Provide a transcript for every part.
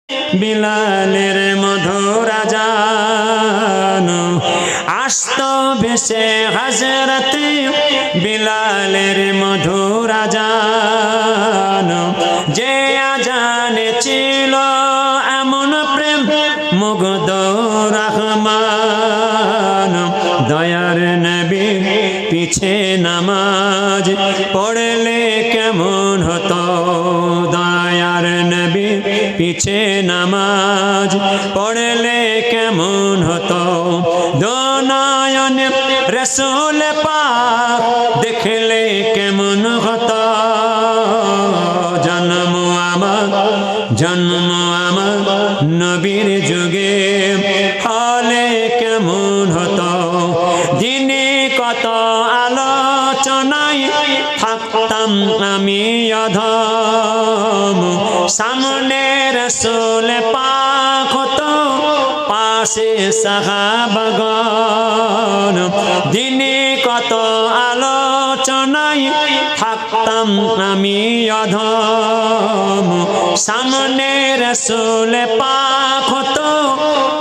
বিলালের মধুর আজান আসত ভেসে হযরতে বিলালের মধুর আজান যে আজানে ছিল এমন প্রেম মুগ্ধ রহমান দয়ার নবী পিছে নামাজ পড়লে কেমন হতো দয়ার নবী পিছে নামাজ পড়লে কেমন হতো দোনায়ন রসুল পাক দেখলে কেমন হতো জন্ম আমার নবীর যুগে হলে কেমন হতো দিনে কত আলোচনায় থাকতাম আমি অধম সামনে রসুল পাক হতো পাশে সাহাবাগণ দিনে কত আলোচনায় থাকতাম আমি অধম সামনে রসুল পাক হতো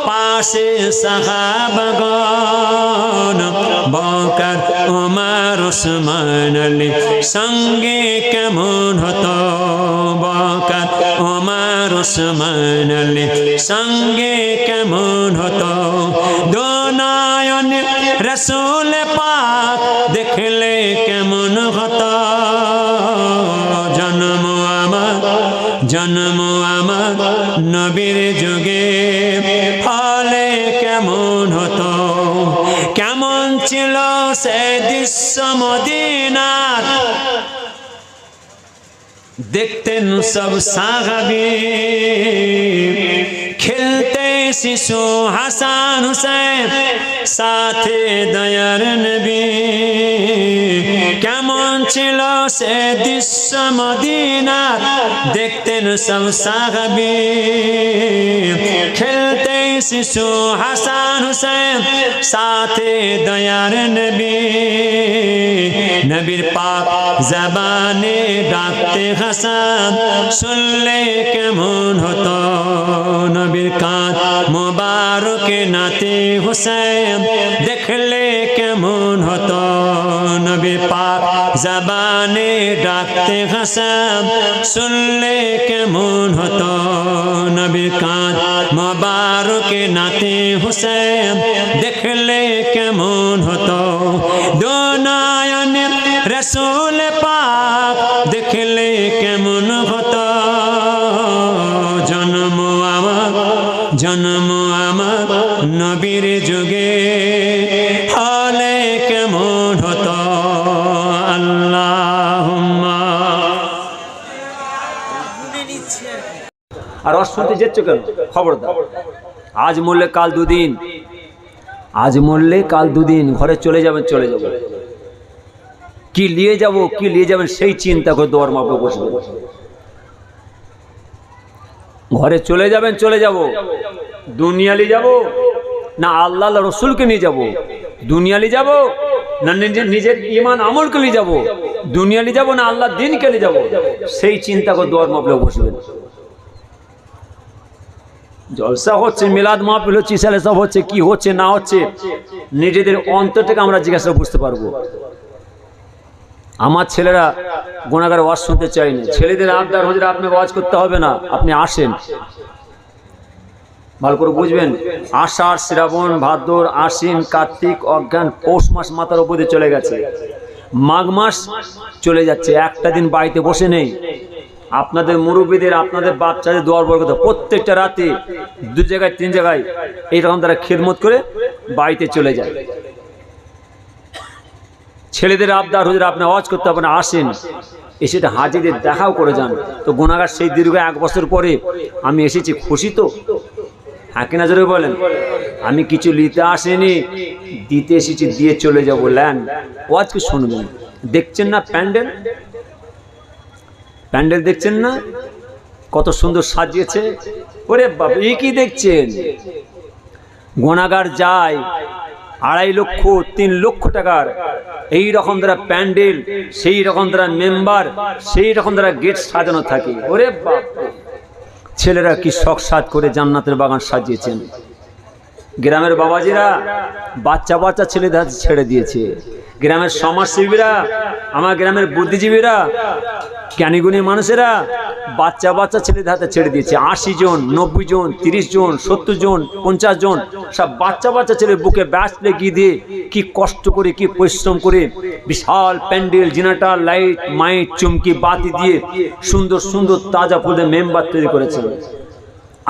পাশে সাহাবাগণ বকর ওমর উসমান আলী সঙ্গে কেমন হতো বকর ওমর উসমান আলী সঙ্গে কেমন হতো দোনায়ন রসুল পাক দেখলে কেমন হতো জন্ম আমার নবীর যুগে হলে কেমন হতো কেমন ছিল সে দৃশ্য মদিনার দেখতেন সব সাহাবী খেলতে শিশু হাসান হুসেন সাথে দয়ার নবী কেমন ছিল সে দৃশ্য মদিনার দেখতেন সব সাহাবী খেলতে শিশু হাসান হুসেন সাথে দয়ার নবী নবীর পাক জবানে ডাকতে হাসান শুনলে কেমন হতো নবীর কাঁধ মোবারকে নাতে হুসেন দেখলে কেমন হতো নবীর পাক জবানে ডাকতে হাসান শুনলে কেমন হতো নবীর কাঁধ মোবারকে নাতে হুসেন দেখলে কেমন হতো দোনায়ন রসুল পাক দেখলে কেমন হতো জন্ম আমার নবীর যুগে হলে কেমন হতো আল্লাহুম্মা আর শুনতে যেচ্ছ কেন খবরদার আজ মরলে কাল দুদিন আজ মরলে কাল দুদিন ঘরে চলে যাবেন কি নিয়ে যাবেন সেই চিন্তা করে দোয়ার মাপে বসবেন ঘরে চলে যাব দুনিয়ালি যাব না আল্লাহ রসুলকে নিয়ে যাব দুনিয়ালি যাব না নিজের ইমান আমলকে নিয়ে যাব দুনিয়ালি যাব না আল্লাহ দিনকে নিয়ে যাব সেই চিন্তা করে দোয়ার মাপলে বসবেন জলসা হচ্ছে মিলাদ মাহফিল হচ্ছে ইসালে সব হচ্ছে কি হচ্ছে না হচ্ছে নিজেদের অন্তর থেকে আমরা জিজ্ঞাসা বুঝতে পারবো আমার ছেলেরা গুনাহগার ওয়াজ শুনতে চায় না ছেলেদের আবদার হুজুর আপনাকে ওয়াজ করতে হবে না আপনি আসেন ভালো করে বুঝবেন আষাঢ় শ্রাবণ ভাদ্র আশ্বিন কার্তিক অজ্ঞান পৌষ মাস মাথার উপর দিয়ে চলে গেছে মাঘ মাস চলে যাচ্ছে একটা দিন বাড়িতে বসে নেই আপনাদের মুরব্বীদের আপনাদের বাচ্চাদের দোয়ার বরকত প্রত্যেকটা রাতে 2 জায়গায় 3 জায়গায় এইরকম তারা খিদমত করে বাড়িতে চলে যায় ছেলেদের আবদার হুজুর আপনি ওয়াজ করতে হবে না আসেন এসে হাজিদের দেখাও করে যান তো গুনাহগার সেই দীর্ঘ 1 বছর পরে আমি এসেছি খুশি তো হ্যাঁ কিনা জোরে বলেন আমি কিছু নিতে আসেনি দিতে এসেছি দিয়ে চলে যাবো ল্যান্ড ওয়াজ কি শুনবেন দেখছেন না প্যান্ডেল দেখছেন না কত সুন্দর সাজিয়েছে ওরে বাবা এই কি দেখছেন গুনাহগার যায় 2.5 লক্ষ 3 লক্ষ টাকার এই রকম দ্বারা প্যান্ডেল সেই রকম দ্বারা মেম্বার সেই রকম দ্বারা গেট সাজানো থাকে ওরে বাপ ছেলেরা কি শখ সাজ করে জান্নাতের বাগান সাজিয়েছেন। গ্রামের বাবাজিরা বাচ্চা বাচ্চা ছেলেদের হাতে ছেড়ে দিয়েছে। গ্রামের সমাজসেবীরা, আমার গ্রামের বুদ্ধিজীবীরা, জ্ঞানীগুণী মানুষেরা বাচ্চা বাচ্চা ছেলেদের হাতে ছেড়ে দিয়েছে। 80 জন, 90 জন, 30 জন, 70 জন, 50 জন, সব বাচ্চা বাচ্চা ছেলের বুকে ব্যাস লেগিয়ে দিয়ে কি কষ্ট করে, কি পরিশ্রম করে বিশাল প্যান্ডেল, জেনারেটর, লাইট, মাইক, চুমকি, বাতি দিয়ে সুন্দর সুন্দর তাজা ফুলের মেম্বার তৈরি করেছেন।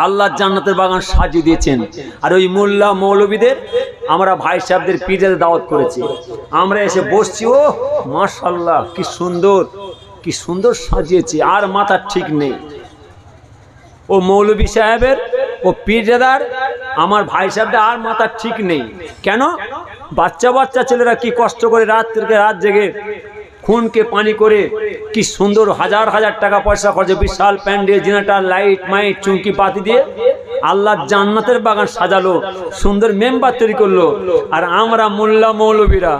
আল্লাহ জান্নাতের বাগান সাজিয়ে দিয়েছেন। আর ওই মোল্লা মৌলবীদের আমরা ভাই সাহেবদের পীরজাদা দাওয়াত করেছি। আমরা এসে বসছি, ও মাশাআল্লাহ কি সুন্দর, কি সুন্দর সাজিয়েছে, আর মাথা ঠিক নেই। ও মৌলবী সাহেবের, ও পীরজাদার, আমার ভাই সাহেবদের আর মাথা ঠিক নেই। কেন? বাচ্চা বাচ্চা ছেলেরা কি কষ্ট করে রাত থেকে রাত জেগে খুনকে পানি করে কি সুন্দর হাজার হাজার টাকা পয়সা খরচে বিশাল প্যান্ডেল, জেনারেটর, লাইট, মাইক, চুমকি, বাতি দিয়ে আল্লাহ জান্নাতের বাগান সাজালো, সুন্দর মেম্বার তৈরি করলো। আর আমরা মোল্লা মৌলবীরা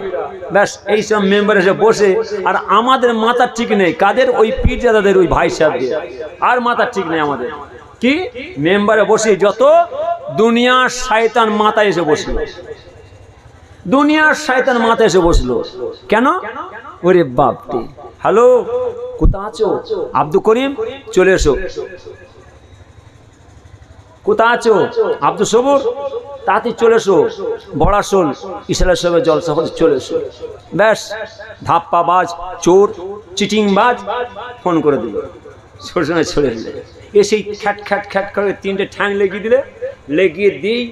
ব্যাস এইসব মেম্বার এসে বসে, আর আমাদের মাথা ঠিক নেই। কাদের? ওই পীরজাদাদের, ওই ভাই সাহেবদের আর মাথা ঠিক নেই আমাদের। কি মেম্বারে বসে যত দুনিয়ার শয়তান মাথায় এসে বসলো, দুনিয়ার শয়তান মাথায় এসে বসলো। কেন? ওরে বাপটি, হ্যালো কোথা আছো? আব্দুল করিম চলে এসো। কোথা আছো? আব্দুল সবুর তাতে চলে এসো। বড়াশোল ইসলামের সঙ্গে জলসা হতে চলে এসো। ব্যাস ধাপ্পাবাজ, চোর, চিটিংবাজ ফোন করে দিল, সরজনে চলে এলে এসেই খ্যাট খ্যাট খ্যাট করে 3টে ঠ্যাং লেগিয়ে দিলে, লেগিয়ে দিই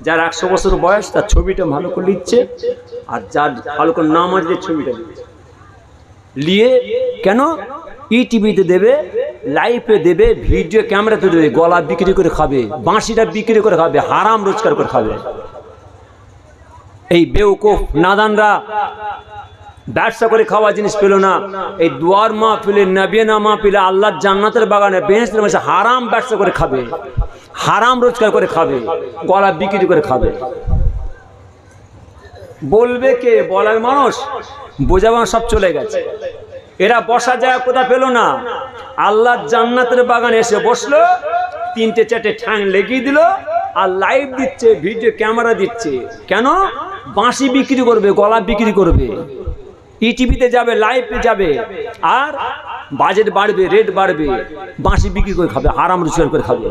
যার 100 বছর বয়স তার ছবিটা ভালো করে লিখছে, আর যার ভালো করে নাম আছে ছবিটা লিখছে। লিয়ে কেন? টিভিতে দেবে, লাইভে দেবে, ভিডিও ক্যামেরাতে দেবে, গলা বিক্রি করে খাবে, বাঁশিটা বিক্রি করে খাবে, হারাম রোজগার করে খাবে। এই বেউকুফ নাদানরা ব্যবসা করে খাওয়া জিনিস পেল না। এই দুয়ার মাহফিলে, নবিয়ানা মাহফিলে, আল্লাহর জান্নাতের বাগানে বেহেশতের মাঝে হারাম ব্যবসা করে খাবে, হারাম রোজগার করে খাবে, গলা বিক্রি করে খাবে। বলবে কে? বলার মানুষ, বোঝাবার সব চলে গেছে। এরা বসা জায়গা কোথা পেল না, আল্লাহর জান্নাতের বাগানে এসে বসলো, 3টে 4টে ঠ্যাং লেগিয়ে দিল, আর লাইভ দিচ্ছে, ভিডিও ক্যামেরা দিচ্ছে। কেন? বাঁশি বিক্রি করবে, গলা বিক্রি করবে, টিভিতে যাবে, লাইভে যাবে, আর বাজেট বাড়বে, রেট বাড়বে, বাঁশি বিক্রি করে খাবে, হারাম রোজগার করে খাবে।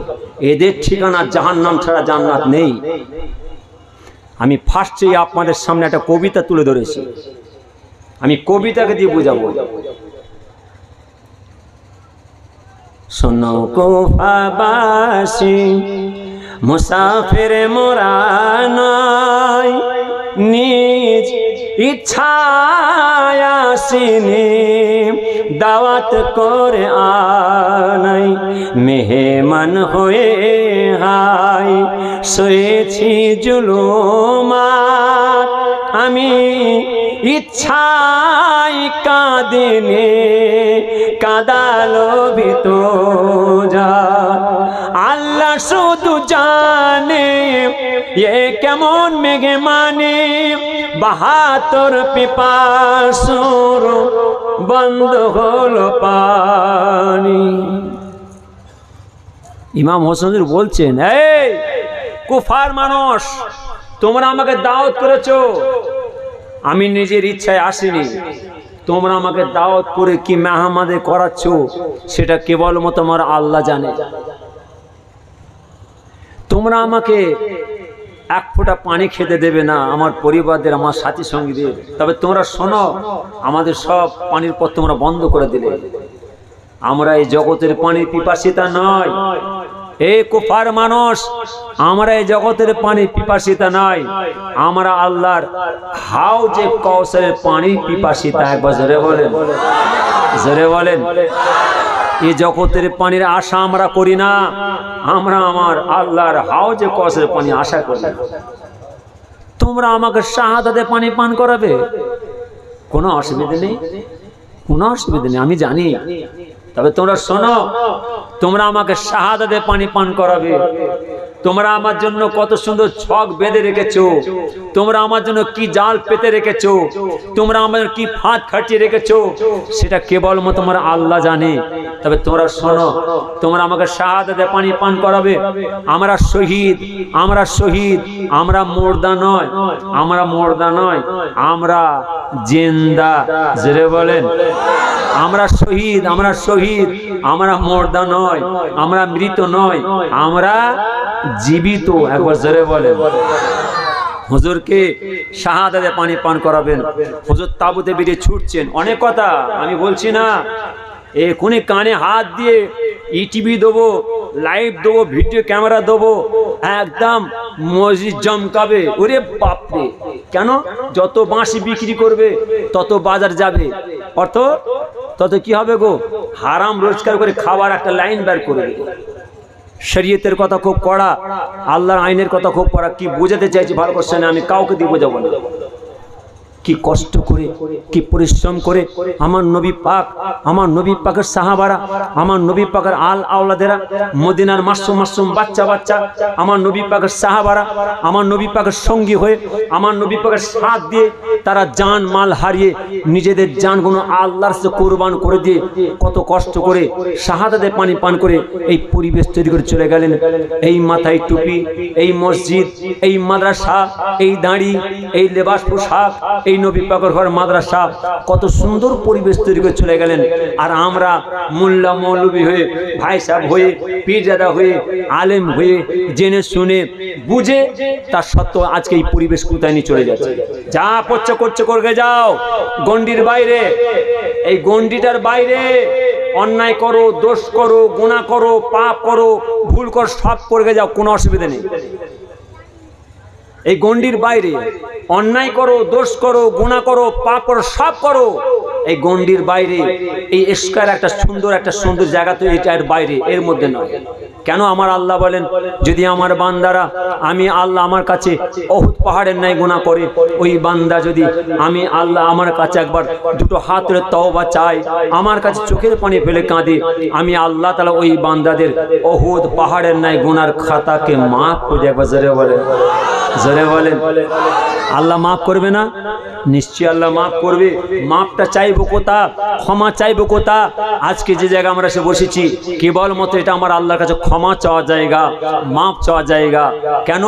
এদের ঠিকানা জাহান্নাম ছাড়া জান্নাত নেই। আমি ফার্স্টে আপনাদের সামনে একটা কবিতা তুলে ধরেছি, আমি কবিতাকে দিয়ে বোঝাবো। শোনো কুফাবাসী, মুসাফির মোরা নয়, নিজ ইচ্ছায় আসিনি, দাওয়াত করে আনাই, মেহমান হয়ে হাই সয়েছি জুলুমাত, আমি ইচ্ছাই কাঁদিনি, কাঁদালো ভিতো যা। আল্লাহ শুধু জানে এ কেমন মেঘে মানে, 72 পিপাসুর বন্ধ হলো পানি। ইমাম হোসেন বলছেন, এই কুফার মানুষ, তোমরা আমাকে দাওয়াত করেছো, আমি নিজের ইচ্ছায় আসিনি। তোমরা আমাকে দাওয়াত করে কি মেহমানদারি করাচ্ছ, সেটা কেবলমাত্র আমার আল্লাহ জানে। তোমরা আমাকে এক ফোঁটা পানি খেতে দেবে না, আমার পরিবারদের, আমার সাথী সঙ্গীদের। তবে তোমরা শোনো, আমাদের সব পানির পথ তোমরা বন্ধ করে দিলে। আমরা এই জগতের পানির পিপাসিতা নয়। এ কুফার মানুষ, আমরা এই জগতের পানি পিপাসিতা নয়, আমরা আল্লাহর হাউজে কাউসারের পানি পিপাসিতা। একবার জোরে বলেন, জোরে বলেন। এই জগতের পানির আশা আমরা করি না, আমরা আমার আল্লাহর হাউজে কাউসারের পানি আশা করি। তোমরা আমাকে শাহাদাতে পানি পান করাবে, কোনো অসুবিধা নেই, কোনো অসুবিধা নেই, আমি জানি। তবে তোমরা শোনো, তোমরা আমাকে শাহাদাতে পানি পান করাবে, তোমরা আমার জন্য কত সুন্দর ছক বেঁধে রেখেছো, তোমরা আমার জন্য কি জাল পেতে রেখেছো, তোমরা আমার কি ফাঁদ খাটিয়ে রেখেছো, সেটা কেবলমাত্র তোমার আল্লাহ জানে। তবে তোমরা শোনো, তোমরা আমাকে শাহাদাতে পানি পান করাবে। আমরা শহীদ, আমরা শহীদ, আমরা মুর্দা নয়, আমরা মুর্দা নয়, আমরা জিন্দা। জোরে বলেন, আমরা শহীদ, আমরা শহীদ, আমরা মুর্দা নয়, আমরা মৃত নয়, আমরা জীবিত। একবার জোরে বলেন। হুজুরকে শাহাদাতে পানি পান করাবেন। হুজুর তাবুতে বেরিয়ে ছুটছেন, অনেক কথা আমি বলছি না, এখনই কানে হাত দিয়ে ইটিভি দেবো, লাইভ দেবো, ভিডিও ক্যামেরা দেবো, একদম মসজিদ জমকাবে। ওরে বাপরে, কেন? যত বাঁশি বিক্রি করবে তত বাজার যাবে, অর্থ তত কি হবে গো? হারাম রোজগার করে খাবার একটা লাইন বের করবে। শরীয়তের কথা খুব কড়া, আল্লাহর আইনের কথা খুব কড়া। কি বোঝাতে চাইছি ভালো করছে না, আমি কাউকে দিয়ে বোঝাবো না। কি কষ্ট করে, কি পরিশ্রম করে আমার নবী পাক, আমার নবী পাকের সাহাবারা, আমার নবী পাকের আল আওলাদেরা, মদিনার মাসুম মাসুম বাচ্চা বাচ্চা, আমার নবী পাকের সাহাবারা, আমার নবী পাকের সঙ্গী হয়ে, আমার নবী পাকের সাথ দিয়ে তারা জান মাল হারিয়ে নিজেদের জানগুলো আল্লাহর কাছে কুরবান করে দিয়ে কত কষ্ট করে শাহাদাতে পানি পান করে এই পরিবেশ তৈরি করে চলে গেলেন। এই মাথায় টুপি, এই মসজিদ, এই মাদ্রাসা, এই দাড়ি, এই লেবাস পোশাক, এই নবী পাকের ঘর মাদ্রাসা, কত সুন্দর পরিবেশ তৈরি করে চলে গেলেন। আর আমরা মোল্লা মৌলবী হয়ে, ভাই সাহেব হয়ে, পীরজাদা হয়ে, আলেম হয়ে, জেনে শুনে বুঝে তার সত্ত্বেও আজকে এই পরিবেশ কোথায় নিয়ে চলে যাচ্ছে। যা পড়ছে করছে করে যাও, গন্ডির বাইরে, এই গন্ডিটার বাইরে অন্যায় করো, দোষ করো, গুনাহ করো, পাপ করো, ভুল করো, সব করে যাও, কোনো অসুবিধা নেই। এই গন্ডির বাইরে অন্যায় করো, দোষ করো, গুনাহ করো, পাপ করো, সব করো। এই গন্ডির বাইরে এই এশকার একটা সুন্দর জায়গা তো এটার বাইরে, এর মধ্যে নয়। কেন? আমার আল্লাহ বলেন, যদি আমার বান্দারা, আমি আল্লাহ আমার কাছে অহুদ পাহাড়ের ন্যায় গুনাহ করে, ওই বান্দা যদি আমি আল্লাহ আমার কাছে একবার দুটো হাত ধরে তওবা চাই, আমার কাছে চোখের পানি ফেলে কাঁদে, আমি আল্লাহ তাআলা ওই বান্দাদের অহুদ পাহাড়ের ন্যায় গুনার খাতাকে মাফ করে। একবার জোরে বলেন, জোরে বলেন। আল্লাহ মাফ করবে না? নিশ্চয়ই আল্লাহ মাফ করবে। মাফটা চাইবো কোথা? ক্ষমা চাইবো কোথা? আজকে যে জায়গা আমরা এসে বসেছি, কেবলমাত্র এটা আমার আল্লাহর কাছে ক্ষমা চাওয়া জায়গা, মাফ চাওয়া জায়গা। কেন?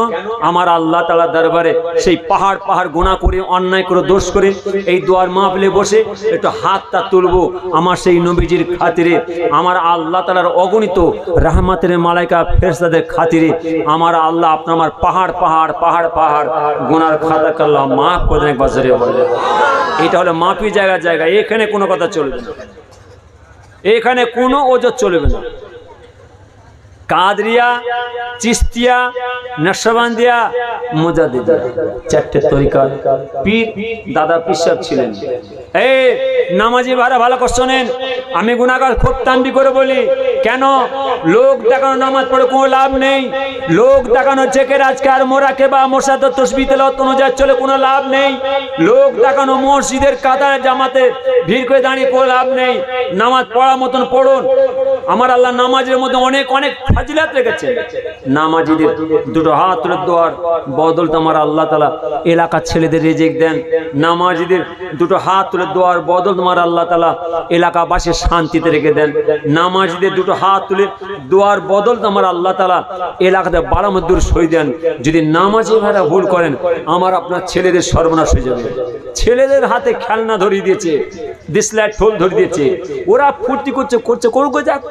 আমার আল্লাহ তাআলার দরবারে সেই পাহাড় পাহাড় গুনাহ করে, অন্যায় করে, দোষ করে এই দোয়ার মাহফিলে বসে একটু হাতটা তুলবো আমার সেই নবীজির খাতিরে, আমার আল্লাহ তাআলার অগণিত রহমতের মালাইকা ফেরেশতাদের খাতিরে আমার আল্লাহ আপনার আমার পাহাড় পাহাড় পাহাড় পাহাড় গুনার খাতাকে আল্লাহ মাফ করে দেন। একবার জোরে বলেন। এটা হলো মাফি জায়গা। এখানে কোনো কথা চলবে না, এখানে কোনো ওজত চলবে না। কাদরিয়া, চিস্তিয়া, নকশবন্দিয়া, মুজাদ্দিদিয়া, চারটে তরিকার পীর দাদা পীর সাহেব ছিলেন। এই নামাজি ভাড়া ভালো করে শোনেন, আমি গুনাহগার খুব তানবি করে বলি। কেন? লোক দেখানো নামাজ পড়ে কোনো লাভ নেই, লোক দেখানো জেকের আজকার মোরাকেবা মোরসাদ তসবিহ তেলাওয়াত অনুযায়ী চলে কোনো লাভ নেই, লোক দেখানো মসজিদের কাতারে জামাতে ভিড় করে দাঁড়িয়ে কোনো লাভ নেই। নামাজ পড়ার মতন পড়ুন। আমার আল্লাহ নামাজের মধ্যে অনেক অনেক ফাজিলাত রেখেছেন। নামাজিদের দুটো হাত তুলে দোয়ার বদল আমার আল্লাহ তাআলা এলাকার ছেলেদের রিজিক দেন। নামাজিদের দুটো হাত তুলে দোয়ার বদল তোমার আল্লাহ তাআলা এলাকাবাসীর শান্তিতে রেখে দেন। নামাজিদের দুটো হাত তুলে দোয়ার বদল তোমার আল্লাহ তাআলা এলাকাতে বারামদ্দুর সই দেন। যদি নামাজি ভাইরা ভুল করেন, আমার আপনার ছেলেদের সর্বনাশ হয়ে যাবে। ছেলেদের হাতে খেলনা ধরিয়ে দিয়েছে, ডিসলাইট ঠোল ধরিয়ে দিয়েছে, ওরা ফুর্তি করছে করুক যাক,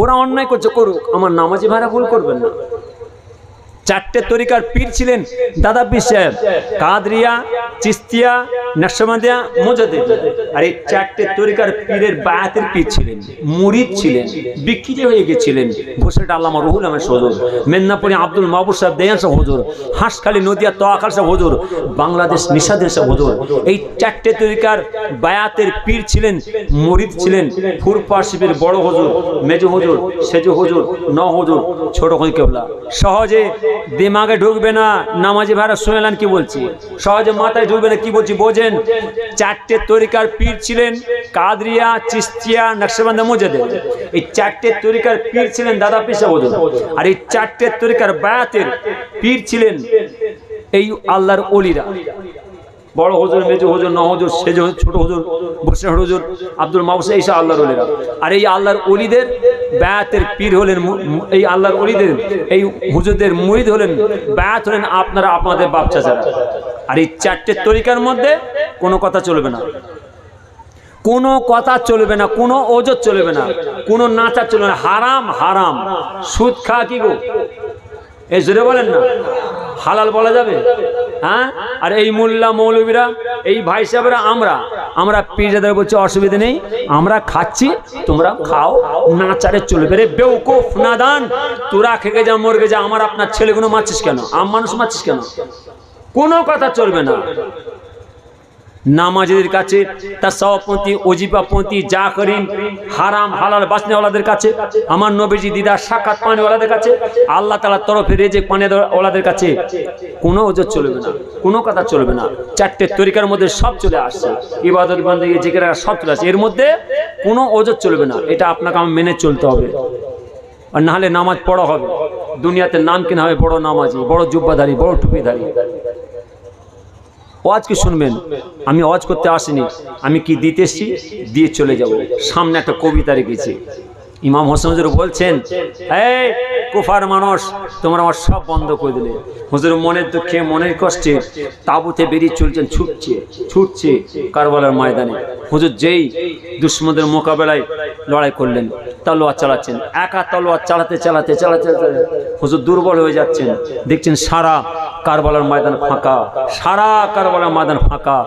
ওরা অন্যায় করছে করুক, আমার নামাজি ভাইরা ভুল করবেন না। চারটে তরিকার পীর ছিলেন দাদা পীর সাহেব, কাদরিয়া, চিস্তিয়া, নকশবন্দিয়া, মুজাদ্দিদিয়া। আর এই চারটে তরিকার পীরের বায়াতের পীর ছিলেন, মুরিদ ছিলেন, বিক্রি হয়ে গেছিলেন। ঘোষেট আল্লামা রুহুল আহমেদ হুজুর, মেদিনীপুরে আব্দুল মাহবুব সাহেব দেয়ান সাহেব হুজুর, হাঁসখালী নদিয়া তোয়াখাল সাহেব হুজুর, বাংলাদেশ নিশাদের সাহেব হুজুর। এই চারটে তরিকার বায়াতের পীর ছিলেন, মুরিদ ছিলেন। ফুরপা শিবের বড় হুজুর, মেজো হুজুর, সেজো হুজুর, ন হুজুর, ছোট হুজুর কেবলা। সহজে দিমাগে ঢুকবে না। নামাজি ভাইরা শুনলেন কি বলছি, সহজে মাথায় ঢুকবে না কি বলছি বোঝেন। চারটে তরিকার পীর ছিলেন, কাদরিয়া, চিশতিয়া, নকশবন্দ, মুজাদ্দিদ। এই চারটে তরিকার পীর ছিলেন দাদা পীর সাহেব হুজুর। আর এই চারটে তরিকার বায়াতের পীর ছিলেন এই আল্লাহর ওলিরা। বড় হুজুর, মেজো হুজুর, ন হুজুর, সেজ হুজুর, ছোট হুজুর, বসির হুজুর, আব্দুল মাহবুব, এইসব আল্লাহর ওলিরা। আর এই আল্লাহর ওলিদের বায়াতের পীর হলেন, এই আল্লাহর ওলিদের এই হুজুরদের মুরিদ হলেন, বায়াত হলেন আপনারা, আপনাদের বাপ চাচারা। আর এই চারটে তরিকার মধ্যে কোনো কথা চলবে না, কোনো কথা চলবে না, কোনো ওজত চলবে না, কোনো নাচা চলবে না। হারাম হারাম। সুদ খা কি গো, এই জোরে বলেন না, হালাল বলা যাবে? হ্যাঁ। আর এই মোল্লা মৌলবীরা, এই ভাই সাহেবরা, আমরা পীরজাদার বলছি অসুবিধা নেই, আমরা খাচ্ছি, তোমরা খাও, নাচারে চলবে। রে বেউকুফ নাদান, তোরা খেয়ে যা, মরগে যা, আমার আপনার ছেলেগুলো মারছিস কেন, মানুষ মারছিস কেন? কোনো কথা চলবে না। নামাজীদের কাছে, তাসাওয়াফপন্থী, ওজিফাপন্থী, জাকরিন, হারাম হালাল বাসনেওয়ালাদের কাছে, আমার নবীজি দিদার সাক্ষাৎ পানেওয়ালাদের কাছে, আল্লাহ তাআলার তরফে রেজেক পানেওয়ালাদের কাছে কোনো ওজত চলবে না, কোনো কথা চলবে না। চারটে তরিকার মধ্যে সব চলে আসছে, ইবাদত বন্দেগী জিকির সব চলে আসছে, এর মধ্যে কোনো ওজত চলবে না। এটা আপনাকে আমার মেনে চলতে হবে, আর নাহলে নামাজ পড়া হবে, দুনিয়াতে নাম কিনা হবে বড় নামাজি, বড় জুব্বাধারী, বড় টুপিধারী। ওয়াজ কি শুনবেন? আমি ওয়াজ করতে আসিনি, আমি কি দিতে এসেছি, দিয়ে চলে যাব। সামনে একটা কবিতা রেখেছি, ইমাম হোসেন হুজুর বলছেন, এই কুফার মানুষ, তোমরা আমার সব বন্ধ করে দিলে। হুজুর মনের দুঃখে, মনের কষ্টে তাঁবুতে বেরিয়ে চলছেন, ছুটছে কারবালার ময়দানে। হুজুর যেই দুশ্মনদের মোকাবেলায় লড়াই করলেন, তলোয়ার চালাচ্ছেন, একা তলোয়ার চালাতে চালাতে চালাতে চালাতে হুজুর দুর্বল হয়ে যাচ্ছেন। দেখছেন সারা কারবালার ময়দান ফাঁকা, সারা কারবালার ময়দান ফাঁকা।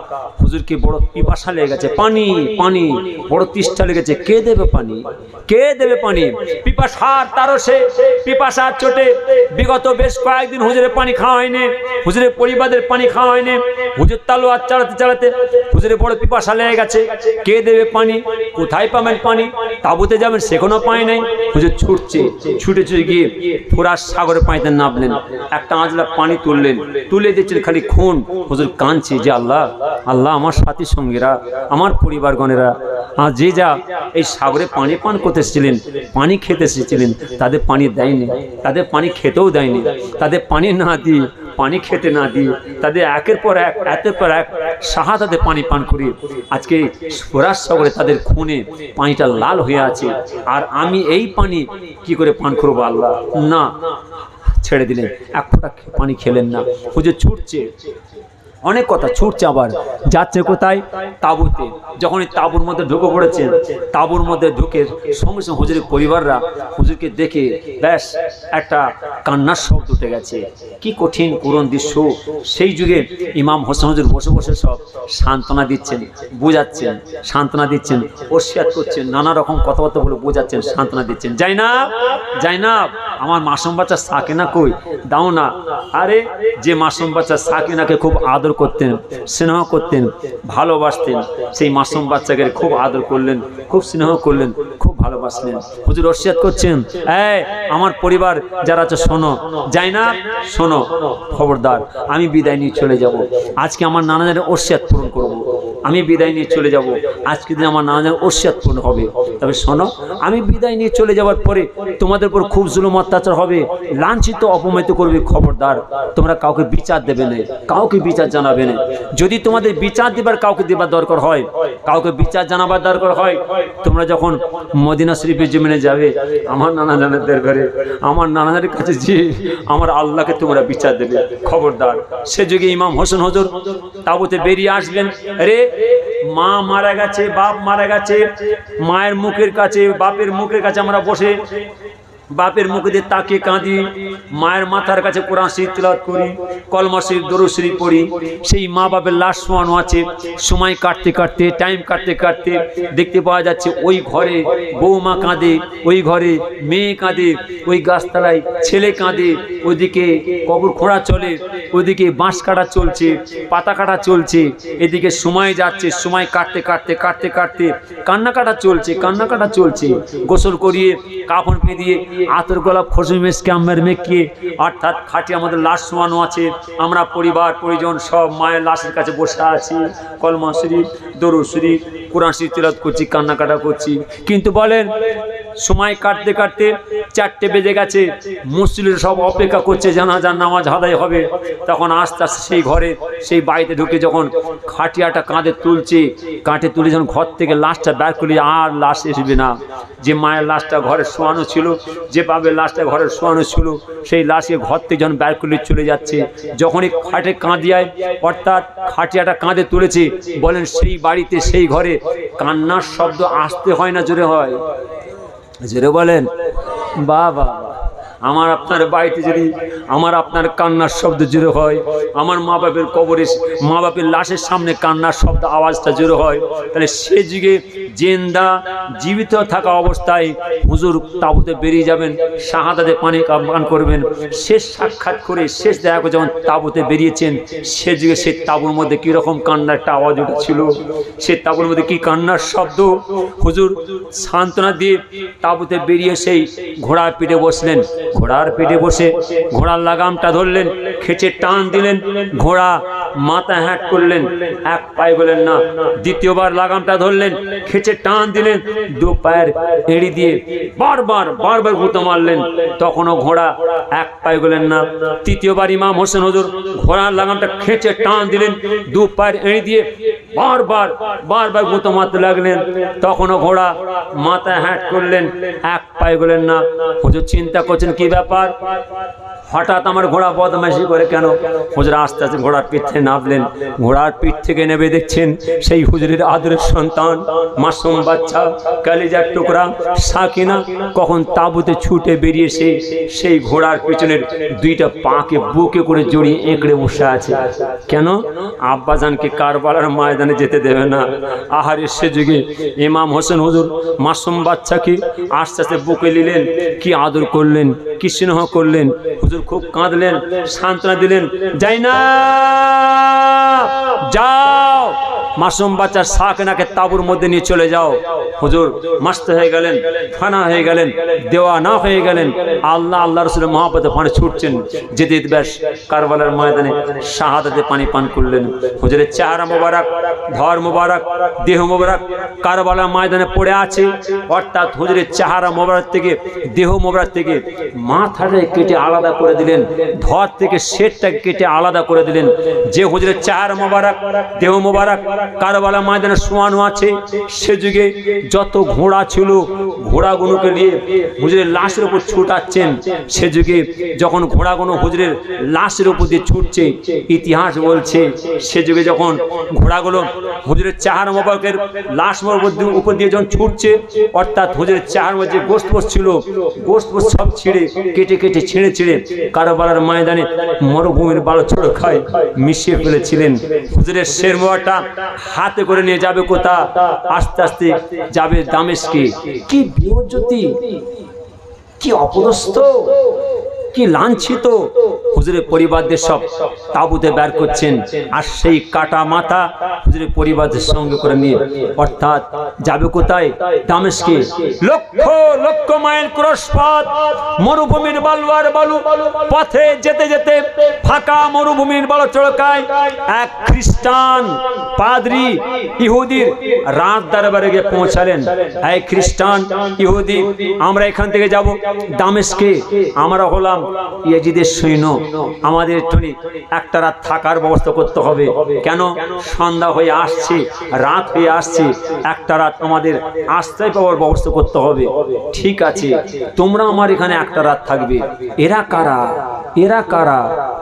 হুজুরকে বড় পিপাসা লেগে গেছে, পানি পানি, বড় তৃষ্ণা লেগেছে। কে দেবে পানি, কে দেবে পানি? পিপাসার তারসে, পিপাসার চোটে বিগত বেশ কয়েকদিন হুজুরের পানি খাওয়া হয়নি, হুজুরের পরিবারের পানি খাওয়া হয়নি। হুজুর তালোয়ার চালাতে চালাতে হুজুরের বড় পিপাসা লেগে গেছে। কে দেবে পানি? কোথায় পাবেন পানি? তাঁবুতে যাবেন, সেখানে পানি নেই। হুজুর ছুটছে, ছুটে ছুটে গিয়ে ফোরাত সাগরে পানিতে নামলেন, একটা আঁজলা পানি তুললেন, তুলে দিচ্ছেন খালি খুন। হুজুর কাঁদছে যে আল্লাহ, আল্লাহ, আমার সাথী সঙ্গীরা, আমার পরিবারগণেরা যে যা এই সাগরে পানি পান করতে এসেছিলেন, পানি খেতে এসেছিলেন, তাদের পানি দেয়নি, তাদের পানি খেতেও দেয়নি। তাদের পানি না দিয়ে, পানি খেতে না দিয়ে, তাদের একের পর এক শাহাদাতে পানি পান করি আজকে ফোরাত সাগরে তাদের খুনে পানিটা লাল হয়ে আছে। আর আমি এই পানি কি করে পান করবো আল্লাহ? না, ছেড়ে দিলেন, এক ফোঁটা পানি খেলেন না। হুজুর ছুটছে, অনেক কথা ছুটছে, আবার যাচ্ছে কোথায়? তাঁবুতে। যখন এই তাঁবুর মধ্যে ঢুকে পড়েছেন, তাঁবুর মধ্যে ঢুকে সঙ্গে সঙ্গে হুজুরের পরিবাররা হুজুরকে দেখে ব্যাস একটা কান্নার শব্দ উঠে গেছে। কি কঠিন করুণ দৃশ্য! সেই যুগে ইমাম হোসেন হুজুর বসে বসে সব সান্ত্বনা দিচ্ছেন, বোঝাচ্ছেন, সান্ত্বনা দিচ্ছেন, ওসিয়াত করছেন, নানা রকম কথাবার্তা বলে বোঝাচ্ছেন, সান্ত্বনা দিচ্ছেন। জাইনাব, আমার মাসুম বাচ্চা সাকিনা কই, দাও না। আরে যে মাসুম বাচ্চা সাকিনাকে খুব আদর করতেন, স্নেহ করতেন, ভালোবাসতেন, সেই মাসুম বাচ্চাকে খুব আদর করলেন, খুব স্নেহ করলেন, খুব ভালোবাসলেন। হুজুর ওসিয়াত করছেন, এই আমার পরিবার যারা আছে শোনো, যাই না শোনো, খবরদার, আমি বিদায় নিয়ে চলে যাব। আজকে আমার নানাজানের ওসিয়াত পূরণ করব, আমি বিদায় নিয়ে চলে যাব। আজকে দিন আমার নানাজানের ওসিয়াত পূরণ হবে। তবে শোনো, আমি বিদায় নিয়ে চলে যাওয়ার পরে তোমাদের উপর খুব জুলুম অত্যাচার হবে, লাঞ্ছিত অপমানিত করবে। খবরদার, তোমরা কাউকে বিচার দেবে না, কাউকে বিচার জানাবে না। যদি তোমাদের বিচার দিবার কাউকে দেবার দরকার হয়, কাউকে বিচার জানাবার দরকার হয়, তোমরা যখন মদিনা শরীফের জমিনে যাবে, আমার নানাজানের দরবারে, আমার নানাজানের কাছে যে আমার আল্লাহকে তোমরা বিচার দেবে। খবরদার। সে যুগে ইমাম হোসেন হুজুর তাঁবুতে বেরিয়ে আসবেন। রে মা মারা গেছে, বাপ মারা গেছে, মায়ের মুখের কাছে, বাপের মুখের কাছে আমরা বসে বাপের মুখে দিয়ে তাকিয়ে কাঁদি, মায়ের মাথার কাছে কোরআন শরীফ তিলাওয়াত করি, কলমা শরীফ, দরুদ শরীফ পড়ি। সেই মা বাপের লাশ শোয়ানো আছে। সময় কাটতে কাটতে, টাইম কাটতে কাটতে দেখতে পাওয়া যাচ্ছে ওই ঘরে বৌমা কাঁদে, ওই ঘরে মেয়ে কাঁদে, ওই গাছতলায় ছেলে কাঁদে, ওদিকে কবর খোঁড়া চলে, ওদিকে বাঁশ কাটা চলছে, পাতা কাটা চলছে, এদিকে সময় যাচ্ছে, সময় কাটতে কাটতে কাটতে কাটতে কান্না কাটা চলছে, কান্না কাটা চলছে। গোসল করিয়ে কাপড় পেঁধিয়ে আতর গোলাপ খসুর মেশকে আমের মেঘকে, অর্থাৎ খাটে আমাদের লাশ শোয়ানো আছে, আমরা পরিবার পরিজন সব মায়ের লাশের কাছে বসে আছি, কলমা শরীফ দরুদ শরীফ কোরআন শরীফ তেলাওয়াত করছি, কান্নাকাটা করছি। কিন্তু বলেন সময় কাটতে কাটতে 4টে বেজে গেছে, মুসলিম সব অপেক্ষা করছে জানাজার নামাজ আদায় হবে। তখন আস্তে আস্তে সেই ঘরে সেই বাড়িতে ঢুকে যখন খাটিয়াটা কাঁধে তুলছে, কাঁধে তুলে যখন ঘর থেকে লাশটা বের করলে আর লাশ আসবে না। যে মায়ের লাশটা ঘরে শোয়ানো ছিল, যেভাবে লাশটা ঘরে শোয়ানো ছিল, সেই লাশকে ঘর থেকে যখন বের করলে চলে যাচ্ছে, যখনই খাটে কাঁদিয়ায় অর্থাৎ খাটিয়াটা কাঁধে তুলেছে, বলেন সেই বাড়িতে সেই ঘরে কান্নার শব্দ আসতে হয় না জোরে হয়? জোরে বলেন। বাবা, আমার আপনার বাড়িতে যদি আমার আপনার কান্নার শব্দ জোরে হয়, আমার মা বাপের কবরে মা বাপের লাশের সামনে কান্নার শব্দ আওয়াজটা জোরে হয়, তাহলে সে যুগে জিন্দা জীবিত থাকা অবস্থায় হুজুর তাঁবুতে বেরিয়ে যাবেন, শাহাদাতে পানি পান করবেন। শেষ সাক্ষাৎ করে শেষ দেখা করে যখন তাঁবুতে বেরিয়েছেন, সে যুগে সে তাঁবুর মধ্যে কীরকম কান্নার একটা আওয়াজ উঠেছিল, সে তাঁবুর মধ্যে কী কান্নার শব্দ। হুজুর সান্ত্বনা দিয়ে তাঁবুতে বেরিয়ে সেই ঘোড়ার পিঠে বসলেন, ঘোড়ার পিঠে বসে ঘোড়ার লাগামটা ধরলেন, খেচে টান দিলেন, ঘোড়া মাথা হ্যাট করলেন, এক পায়ে গেলেন না। দ্বিতীয়বার লাগামটা ধরলেন, খেচে টান দিলেন, 2 পায়ের এড়ি দিয়ে বারবার বারবার গুঁতো মারলেন, তখনও ঘোড়া এক পায়ে গেলেন না। তৃতীয়বার ইমাম হোসেন হুজুর ঘোড়ার লাগামটা খেচে টান দিলেন, 2 পায়ের এড়ি দিয়ে বারবার বারবার গুঁতো মারতে লাগলেন, তখনও ঘোড়া মাথায় হ্যাট করলেন, এক পায়ে গেলেন না। হুজুর চিন্তা করছেন কি ব্যাপার, হঠাৎ আমার ঘোড়া বদমাইশি করে কেন? হুজুর আস্তে আস্তে ঘোড়ার পিঠ থেকে নামলেন, ঘোড়ার পিঠ থেকে নেমে দেখছেন সেই হুজুরের আদরের সন্তান মাসুম বাচ্চা কালিজার টুকরা সাকিনা কখন তাঁবুতে ছুটে বেরিয়েছে, সেই ঘোড়ার পিছনের 2টা পাকে বুকে করে জড়িয়ে একড়ে বসে আছে। কেন? আব্বাজানকে কারবালার ময়দানে যেতে দেবে না। আহারে সে যুগে ইমাম হোসেন হুজুর মাসুম বাচ্চাকে আস্তে আস্তে বুকে নিলেন, কি আদর করলেন, কি স্নেহ করলেন। হুজুর খুব কাঁদলেন, সান্ত্বনা দিলেন, যাই না, যাও মাসুম বাচ্চার সাকিনাকে তাঁবুর মধ্যে নিয়ে চলে যাও। হুজুর মস্ত হয়ে গেলেন, ফানা হয়ে গেলেন, দেওয়ানা হয়ে গেলেন, আল্লাহ আল্লাহ রাসূলের মহব্বতে পানি ছুটছেন। যেতে ব্যাস কারবালার ময়দানে শাহাদাতে পানি পান করলেন। হুজুরের চেহারা মোবারক, ধর মোবারক, দেহ মোবারক কারবালার ময়দানে পড়ে আছে, অর্থাৎ হুজুরের চেহারা মোবারক থেকে দেহ মোবারক থেকে মাথাটা কেটে আলাদা করে দিলেন, ধর থেকে শেরটাকে কেটে আলাদা করে দিলেন। যে হুজুরের চেহারা মোবারক দেহ মোবারক কারবালার ময়দানে শোয়ানো আছে, সে যুগে যত ঘোড়া ছিল ঘোড়াগুলোকে নিয়ে হুজুরের লাশের উপর ছুটাচ্ছেন। সে যুগে যখন ঘোড়াগুলো হুজুরের লাশের উপর দিয়ে ছুটছে, ইতিহাস বলছে সে যুগে যখন ঘোড়াগুলো হুজুরের চেহারা মোবারকের লাশ উপর দিয়ে যখন ছুটছে, অর্থাৎ হুজুরের চেহারার মধ্যে যে গোশত ছিল গোশত সব ছিঁড়ে কেটে কেটে ছিঁড়ে ছিঁড়ে কারবালার ময়দানে মরুভূমির বালু ছোড়ো খায় মিশিয়ে ফেলেছিলেন। হুজুরের শের মোবারকটা হাতে করে নিয়ে যাবে কোথা? আস্তে আস্তে যাবে দামেস্কে। কি বিপজ্জতি, কি অপদস্থ, কি লাঞ্ছিত। হুজুরের পরিবারদের সব তাঁবুতে বের করছেন, আর সেই কাটা মাথা হুজুরের পরিবারদের সঙ্গে করে নিয়ে অর্থাৎ যাবে কোথায়? দামেস্কে। লক্ষ লক্ষ মাইল ক্রস পথ, মরুভূমির বালু আর বালু, পথে যেতে যেতে ফাঁকা মরুভূমির বালু চড়কায় এক খ্রিস্টান পাদ্রী ইহুদির রাত দরবারে গিয়ে পৌঁছালেন। এই খ্রিস্টান ইহুদি, আমরা এখান থেকে যাব দামেস্কে, আমরা হলাম ইয়াজিদের সৈন্য, আমাদের একটুখানি একটা রাত থাকার ব্যবস্থা করতে হবে। কেন? সন্ধ্যা হয়ে আসছে, রাত হয়ে আসছে, একটা রাত আমাদের আশ্রয় পাওয়ার ব্যবস্থা করতে হবে। ঠিক আছে, তোমরা আমার এখানে একটা রাত থাকবে। এরা কারা? এরা কারা?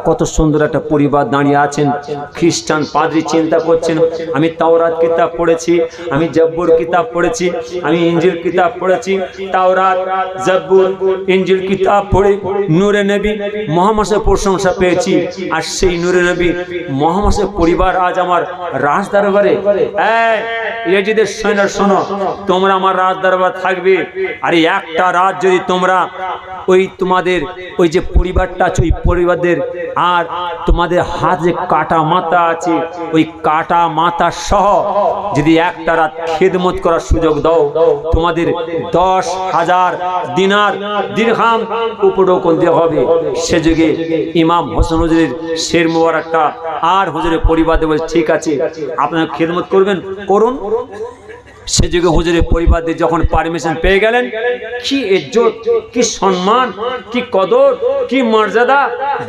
কত সুন্দর একটা পরিবার দাঁড়িয়ে আছেন। খ্রিস্টান পাদ্রী চিন্তা করছেন, আমি তাওরাত কিতাব পড়েছি, আমি জব্বুর কিতাব পড়েছি, আমি ইঞ্জিল কিতাব পড়েছি, তাওরাত জব্বুর ইঞ্জিল কিতাব পড়ে নূরে নবী মুহাম্মদের প্রশংসা পেয়েছি, আর সেই নূরে নবী মুহাম্মদের পরিবার আজ আমার রাজ দরবারে। ইয়াজিদের সৈন্য শোনো, তোমরা আমার রাজ দরবার থাকবে, আর একটা রাত যদি তোমরা ওই তোমাদের ওই যে পরিবারটা আছে ওই পরিবারদের, আর তোমাদের হাতে কাটা মাথা আছে, ওই কাটা মাথা সহ যদি একটা রাত খিদমত করার সুযোগ দাও, তোমাদের 10,000 দিনার দিরহাম উপঢৌকন দেওয়া হবে। সে যুগে ইমাম হোসেন হুজুরের শের মোবারকটা আর হুজুরের পরিবারদের বলে, ঠিক আছে আপনারা খিদমত করবেন, করুন। সে যুগে হুজুরের পরিবারদের যখন পারমিশন পেয়ে গেলেন, কি ইজ্জত, কি সম্মান, কি কদর, কি মর্যাদা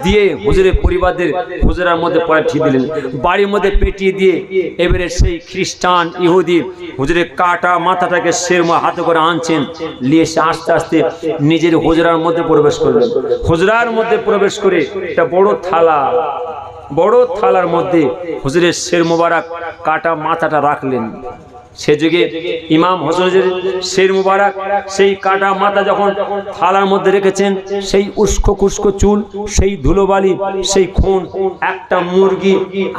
দিয়ে হুজুরের পরিবারদের হুজুরার মধ্যে পাঠিয়ে দিলেন, বাড়ির মধ্যে পেটিয়ে দিয়ে। এবারে সেই খ্রিস্টান ইহুদি হুজুরের কাটা মাথাটাকে শের হাতে করে আনছেন, নিয়ে এসে আস্তে আস্তে নিজের হুজুরার মধ্যে প্রবেশ করলেন। হুজুরার মধ্যে প্রবেশ করে একটা বড় থালার মধ্যে হুজুরের শের মোবারক কাটা মাথাটা রাখলেন। সে যুগে ইমাম হোসেনের শের মুবারক সেই কাটা মাথা যখন থালার মধ্যে রেখেছেন, সেই উস্কো কুস্কো চুল, সেই ধুলোবালি, সেই খুন, একটা মুরগি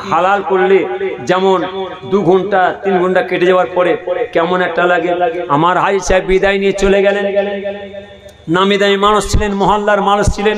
হালাল করলে যেমন 2 ঘন্টা 3 ঘন্টা কেটে যাওয়ার পরে কেমন একটা লাগে। আমার হাজি সাহেব বিদায় নিয়ে চলে গেলেন। নামি দামি মানুষ ছিলেন, মহল্লার মানুষ ছিলেন।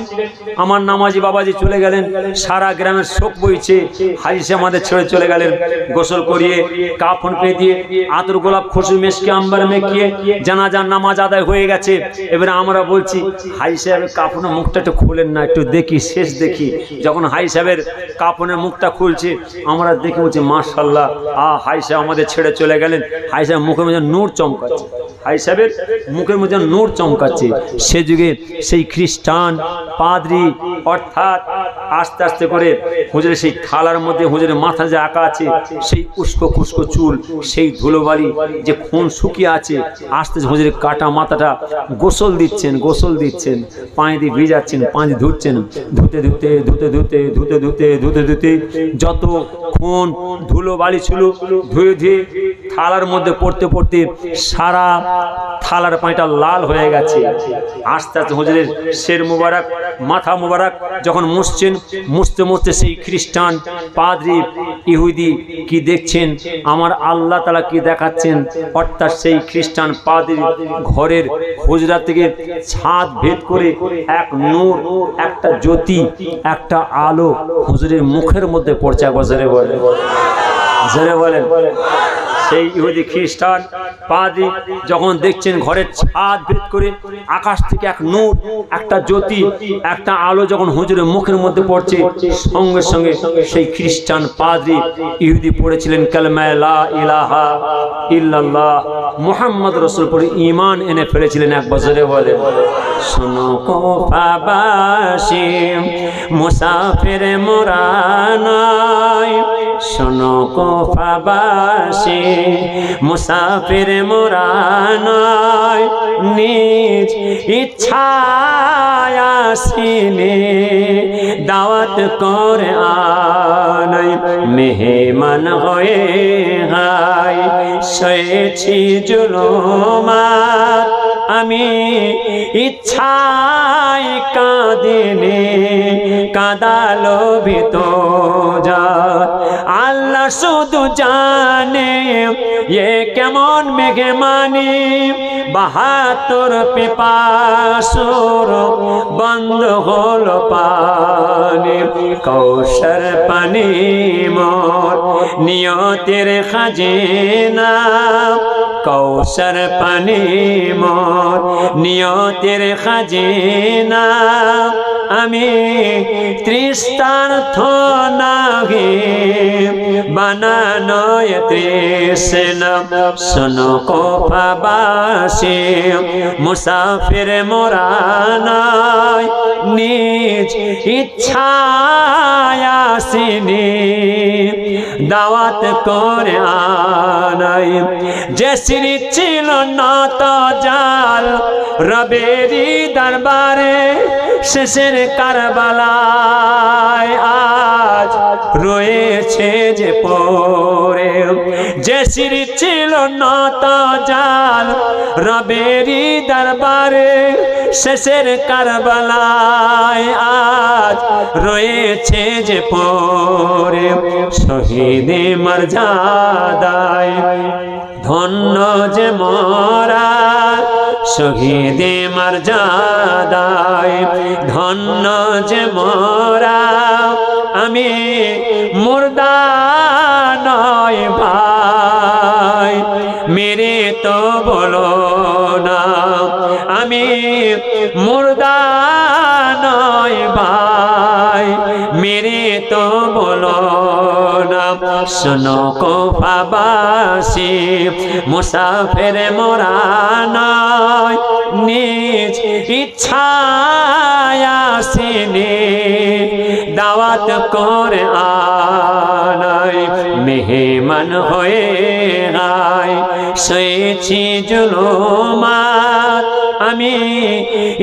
আমার নামাজি বাবাজি চলে গেলেন, সারা গ্রামের শোক বইছে। হাজি সাহেব আমাদের ছেড়ে চলে গেলেন। গোসল করিয়ে কাফন পেয়ে দিয়ে আতর গোলাপ খুশি মেশকে আম্বার মেকিয়ে জানাজার নামাজ আদায় হয়ে গেছে। এবারে আমরা বলছি হাজি সাহেবের কাফনের মুখটা একটু খুলেন না, একটু দেখি, শেষ দেখি। যখন হাজি সাহেবের কাফনের মুখটা খুলছে, আমরা দেখে বলছি মাশাআল্লাহ, হাজি সাহেব আমাদের ছেড়ে চলে গেলেন। হাজি সাহেব মুখের মধ্যে নূর চমকাচ্ছে, হাজি সাহেবের মুখের মধ্যে নূর চমকাচ্ছে। সে যুগে সেই খ্রিস্টান পাদ্রী অর্থাৎ আস্তে আস্তে করে হুজুরের সেই থালার মধ্যে হুজুরের মাথা যে আঁকা আছে, সেই উস্কো খুস্কো চুল, সেই ধুলোবালি, যে খুন শুকিয়ে আছে, আস্তে আস্তে হুজুরের কাটা মাথাটা গোসল দিচ্ছেন, পানি দিয়ে ভিজাচ্ছেন, পানি ধুচ্ছেন, ধুতে যত খুন ধুলোবালি ছিল ধুয়ে থালার মধ্যে পড়তে সারা থালার পানিটা লাল হয়ে গেছে। আস্তে আস্তে হুজুরের শের মুবারক মাথা মুবারক যখন মুছতে সেই খ্রিস্টান পাদ্রী ইহুদি কি দেখছেন, আমার আল্লাহ তাআলা কি দেখাচ্ছেন, অর্থাৎ সেই খ্রিস্টান পাদ্রী ঘরের হুজরা থেকে ছাদ ভেদ করে এক নূর, একটা জ্যোতি, একটা আলো হুজুরের মুখের মধ্যে পড়ছে। জোরে বলেন। সেই ইহুদি খ্রিস্টান পাদ্রী যখন দেখছেন ঘরের ছাদ ভেদ করে আকাশ থেকে এক নূর, একটা জ্যোতি, একটা আলো যখন হুজুরের মুখের মধ্যে পড়ছে, সঙ্গে সঙ্গে সেই খ্রিস্টান পাদ্রী ইহুদি পড়েছিলেন কালেমা লা ইলাহা ইল্লাল্লাহ মুহাম্মদ রাসূল পড়ে ঈমান এনে ফেলেছিলেন। এক বছরে বলে, শোনো কুফাবাসী মুসাফির মোরা নাই, শোনো কুফাবাসী মুসাফির মোরা নাই, নিজ ইচ্ছায় আসিনি দাওয়াত করে আনাই, মেহমান হয়ে হাই সয়েছি জুলুমাত, আমি ইচ্ছায় কাঁদিনি কাঁদালো ভিতর আল্লাহ শুধু জানে এ কেমন মেঘমানি, 72 পিপাসুর বন্ধ হলো পানি, কৌশর পানি মোর নিয়তের খাজিনা, কৌশর পানি মোর নিয়তের খাজিনা, আমি তৃষ্ণার্থ নাহি বানানো তৃষ্ণা, শোনো কুফাবাসী মুসাফির মোরা নাই, নিজ ইচ্ছায় আসিনি দাওয়াত করে আনাই, যে সিঁড়ি ছিল নত জাল রবেরি দরবারে, শেষের কারবালায় আজ রয়েছে যে পড়ে, যে সিঁড়ি ছিল নত জাল রবেরি দরবারে, শেষের কারবালায় আজ রয়েছে যে পড়ে, শহীদে মর্যাদায় ধন্য যে মোরা, শহীদে মর্যাদায় ধন্য যে মোরা আমি মুর্দা নয় ভাই মেরে তো বলো না আমি মুর্দা নয় ভাই মেরে তো বলো না শোনো কোফাবাসী মুসাফির মোরা নয় নিজ ইচ্ছায় আসিনি দাওয়াত করে আনাই মেহমান হয়ে আয় সয়েছি জুলুমাত আমি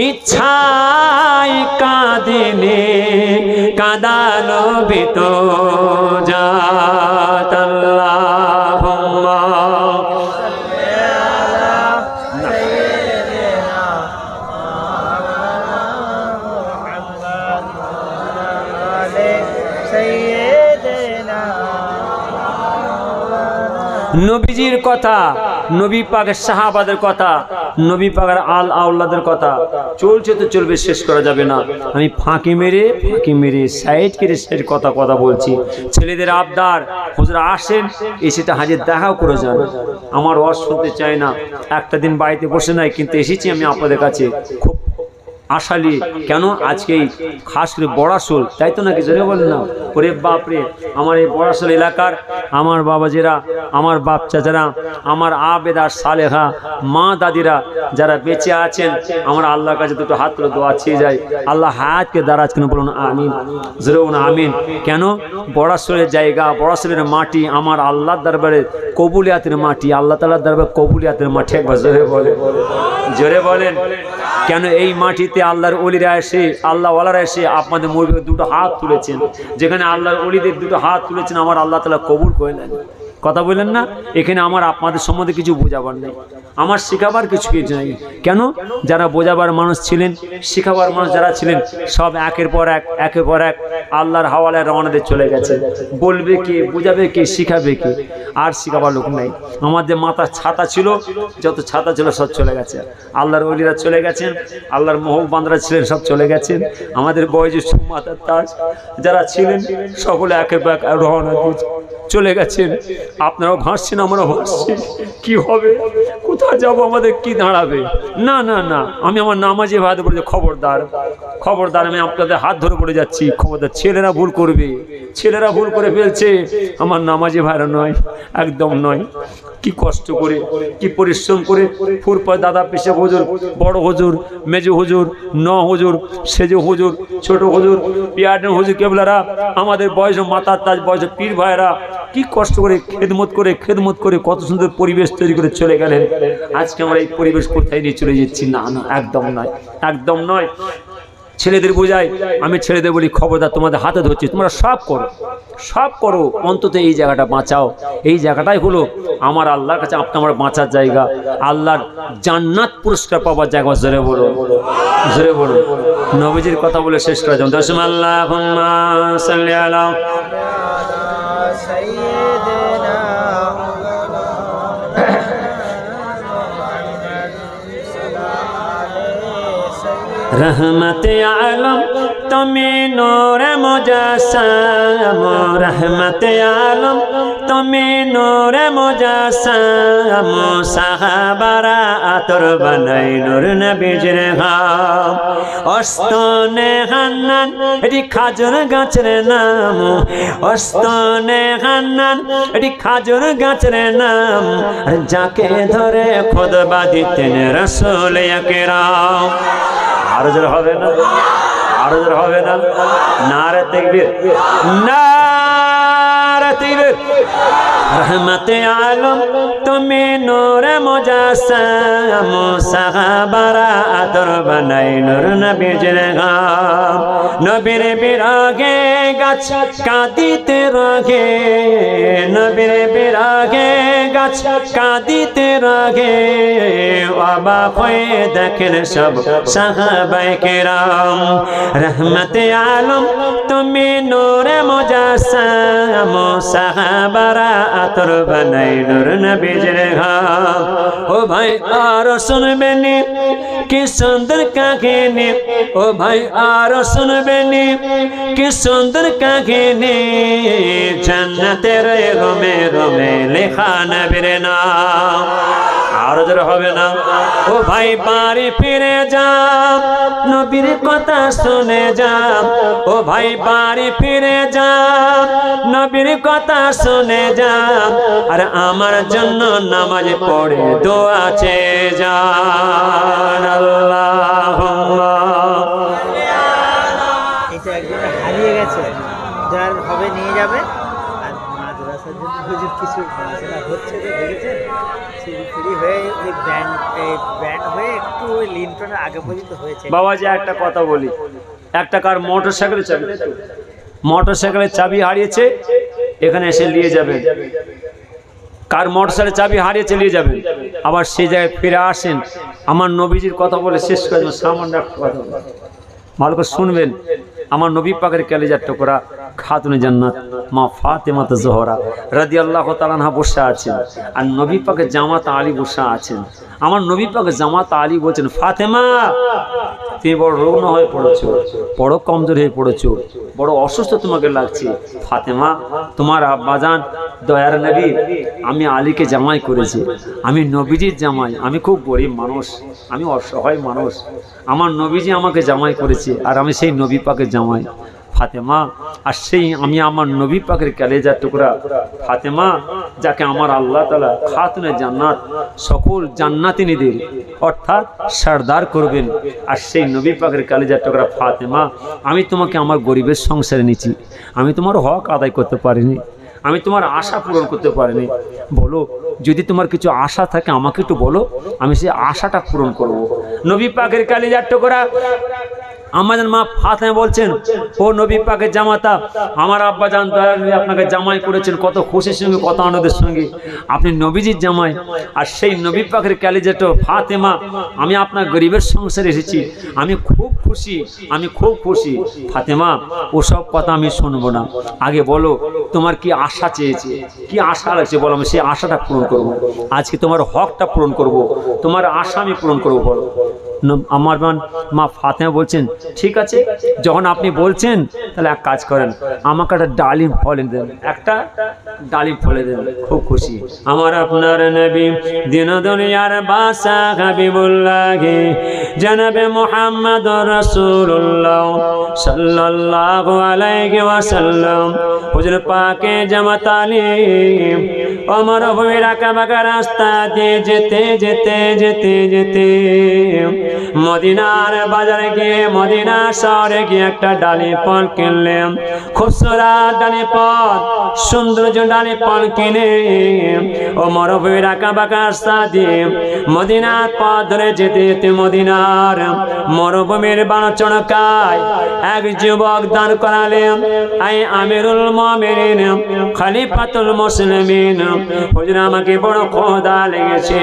ইচ্ছায় কাঁদিনি কাঁদালো বিতো জাত আল্লাহুম্মা নবীজির কথা, নবী পাকের সাহাবাদের কথা, নবী পাকের আল আওলাদের কথা চলছে তো চলবে, শেষ করা যাবে না। আমি ফাঁকি মেরে সাইড কেটে সেই কথা বলছি। ছেলেদের আবদার হুজুর আসেন, এসেটা হাজির দেখাও করে যান। আমার ওয়াজ শুনতে চাই না, একটা দিন বাড়িতে বসে নাই, কিন্তু এসেছি আমি আপনাদের কাছে খুব আশালি। কেন আজকেই খাস করে বড়াশোল, তাই তো নাকি জোরে বলেন না? ওরে বাপরে, আমার এই বড়াশোল এলাকার আমার বাবাজিরা, আমার বাপ চাচারা, আমার আবেদা সালেহা মা দাদিরা যারা বেঁচে আছেন, আমরা আল্লাহর কাছে দুটো হাত তুলে দোয়া চেয়ে যাই, আল্লাহ হায়াতকে দারাজ কেন বলুন আমিন, জোরে বলুন আমিন। কেন বড়াশোলের জায়গা, বড়াশোলের মাটি আমার আল্লাহর দরবারে কবুলিয়াতের মাটি, আল্লাহ তাআলার দরবারে কবুলিয়াতের মাটি। একবার জোরে বলেন, জোরে বলেন। কেন এই মাটিতে আল্লাহর ওলিরা এসে, আল্লাহ ওয়ালারা এসে আপনাদের মুরব্বীদের দুটো হাত তুলেছেন, যেখানে আল্লাহর ওলিদের দুটো হাত তুলেছেন আমার আল্লাহ তাআলা কবুল করে নেন। কথা বললেন না? এখানে আমার আপনাদের সম্বন্ধে কিছু বোঝাবার নেই, আমার শেখাবার কিছু নেই। কেন? যারা বোঝাবার মানুষ ছিলেন, শেখাবার মানুষ যারা ছিলেন, সব একের পর এক আল্লাহর হাওয়ালায় রওনা দিয়ে চলে গেছে। বলবে কে, বোঝাবে কে, শিখাবে কে? আর শিখাবার লোক নাই। আমাদের মাথার ছাতা ছিল, যত ছাতা ছিল সব চলে গেছে। আল্লাহর ওলিরা চলে গেছেন, আল্লাহর মহব্বানরা ছিলেন সব চলে গেছেন। আমাদের বয়োজ্যেষ্ঠ মাথার তাজ যারা ছিলেন সকলে একের পর এক রওনা দিয়ে চলে গেছেন। আপনারাও ভাসছেন, আমরাও ভাসছি। কি হবে, কোথায় যাব, আমাদের কি দাঁড়াবে? না না না, আমি আমার নামাজে ভাইদের বলে খবরদার, খবরদার, আমি আপনাদের হাত ধরে পড়ে যাচ্ছি, খবরদার। ছেলেরা ভুল করবে, ছেলেরা ভুল করে ফেলছে, আমার নামাজে ভাইরা নয়, একদম নয়। কি কষ্ট করে, কি পরিশ্রম করে ফুরপা দাদা পেশা হুজুর, বড় হুজুর, মেজো হুজুর, হুজুর, সেজো হুজুর, ছোট হুজুর, পিয়াডেন হুজুর কেবলারা, আমাদের বয়স মাতার তাজ বয়স পীর ভাইরা কি কষ্ট করে খেদমত করে কত সুন্দর পরিবেশ তৈরি করে চলে গেলেন। আজকে আমরা এই পরিবেশ কোথায় নিয়ে চলে যাচ্ছি? না না, একদম নয়, একদম নয়। ছেলেদের বোঝাই, আমি ছেলেদের বলি খবরদার, তোমাদের হাতে ধরছি, তোমরা সব করো, সব করো, অন্তত এই জায়গাটা বাঁচাও। এই জায়গাটাই হলো আমার আল্লাহর কাছে আপনার বাঁচার জায়গা, আল্লাহর জান্নাত পুরস্কার পাওয়ার জায়গা। জোরে বলো, জোরে বলো। নবীজির কথা বলে শেষ করা যাবে। দশম আল্লাহুম্মা সাল্লি আলা रहमत आलम तुम्हें नूर मुजस्सम, रहमत आलम तुम्हें नूर मुजस्सम, साहाबारा आतर बनाई नूर नबीजिर गाम, अस्तने हान्नान एटी खाजर गाছের নাম, अस्तने हान्नान एटी खाजर গাছের নাম, যাকে ধরে খুতবা দিতেন রাসূল আকরাম। আরো জোরে হবে না, আরো জোরে হবে না? নারে তাকবীর, নারে তাকবীর। रहमत आलम तुम्हें नूर मुजस्सम, साहाबारा आदर बनाई नूर नबीजिर गाम, नबीर बिरागे गाछ काঁদিতে রাগে, নবীর বিরাগে গাছ কাঁদিতে রাগে, অবাক হয়ে দেখেন সব সাহাবায়ে কেরাম। रहमत आलम तुम्हें नूर मुजस्सम, সাহাবারা আতর বানাই নূর নবীজির ঘাম। ও ভাই আর শুনবেনি কি সুন্দর কাহিনী, ও ভাই আর শুনবেনি কি সুন্দর কাহিনী, জান্নাতের রোমে রোমে লেখা নবীর নাম। আর জোরে হবে না? ও ভাই বাড়ি ফিরে যাও, নবীর কথা শুনে যাও। ও ভাই বাড়ি ফিরে যাও, নবীর কথা শুনে যাও। আর আমার জন্য নামাজ পড়ে দোয়া চেয়ে যান। আল্লাহুম্মা এটা একজন হারিয়ে গেছে, যার হবে নিয়ে যাবে। আর মাদ্রাসার জন্য হুজুর কিছু পড়াশোনা হচ্ছে তো দেখেছেন, ফ্রি হয়ে ওই ব্যান্ড হয়ে একটু ওই লিন্টনের আগে পর্যন্ত হয়েছে। বাবাজি একটা কথা বলি, একটা কার মোটরসাইকেলের চাবি, মোটরসাইকেলের চাবি হারিয়েছে, এখানে এসে নিয়ে যাবেন। কার মোটরসাইকেলের চাবি হারিয়েছে নিয়ে যাবেন, আবার সেই জায়গায় ফিরে আসেন। আমার নবীজির কথা বলে শেষ করে দেবেন। সামান্য একটা কথা ভালো করে শুনবেন। আমার নবী পাকের কলিজার টুকরা খাতুনে জান্নাত মা ফাতেমা জোহরা রাদিয়াল্লাহু তাআলা আনহা বসে আছেন, আর নবী পাকের জামাত আলী বসে আছেন। আমার নবী পাকের জামাত আলী বলছেন, ফাতেমা তুমি বড় রুগ্ন হয়ে পড়েছো, বড় কমজোর হয়ে পড়েছো, বড় অসুস্থ তোমাকে লাগছে। ফাতেমা, তোমার আব্বাজান দয়ার নবী আমি আলীকে জামাই করেছি, আমি নবীজির জামাই, আমি খুব গরিব মানুষ, আমি অসহায় মানুষ, আমার নবীজি আমাকে জামাই করেছে, আর আমি সেই নবী পাকের জামাই। ফাতেমা, আর সেই আমি আমার নবী পাকের কলিজার টুকরা ফাতেমা, যাকে আমার আল্লাহ তাআলা খাতুনে জান্নাত সকল জান্নাতিনীদের অর্থাৎ সরদার করবেন, আর সেই নবী পাকের কলিজার টুকরা ফাতেমা, আমি তোমাকে আমার গরিবের সংসারে নিয়েছি, আমি তোমার হক আদায় করতে পারিনি, আমি তোমার আশা পূরণ করতে পারিনি। বলো, যদি তোমার কিছু আশা থাকে আমাকে একটু বলো, আমি সেই আশাটা পূরণ করব। নবী পাকের কলিজার টুকরা আমাদের মা ফাতেমা বলছেন, ও নবী পাকের জামাতা, আমার আব্বা জান আপনাকে জামাই করেছেন কত খুশির সঙ্গে, কত আনন্দের সঙ্গে, আপনি নবীজির জামাই, আর সেই নবী পাকের কলিজাটা ফাতেমা, আমি আপনার গরিবের সংসারে এসেছি, আমি খুব খুশি, আমি খুব খুশি। ফাতেমা, ওসব কথা আমি শুনবো না, আগে বলো তোমার কি আশা চেয়েছে, কি আশা লাগছে বলো, আমি সেই আশাটা পূরণ করব। আজকে তোমার হকটা পূরণ করব, তোমার আশা আমি পূরণ করবো, বলো। আমার মা ফাতেমা বলছেন, ঠিক আছে, যখন আপনি বলছেন তাহলে এক কাজ করেন, আমাকে একটা ডালিম ফলে দেন, একটা ডালিম ফলে দেন, খুব খুশি। আমার আপনার নবী দিন দুনিয়ার বাদশা হাবিবুল্লাহ জনাবে মুহাম্মদ রাসূলুল্লাহ সাল্লাল্লাহু আলাইহি ওয়াসাল্লাম হুজুর পাকে জামাত আলী আমার ভূমির আঁকা বাঁকা রাস্তা দিয়ে যেতে যেতে যেতে যেতে মদিনার বাজারে গিয়ে, মদিনা শহরে গিয়ে একটা ডালি ফল কিনলেন, খুবসুরত ডালি ফল, সৌন্দর্য ডালি ফল কিনে ও মরুভূমির আঁকা বাঁকা রাস্তা দিয়ে মদিনার পথ ধরে যেতে যেতে মদিনার মরুভূমির বাণচণকায় এক যুবক দান করালেন। আই আমিরুল মুমিনিন খলিফাতুল মুসলিমিন, হুজুর আমাকে বড় ক্ষুধা লেগেছে,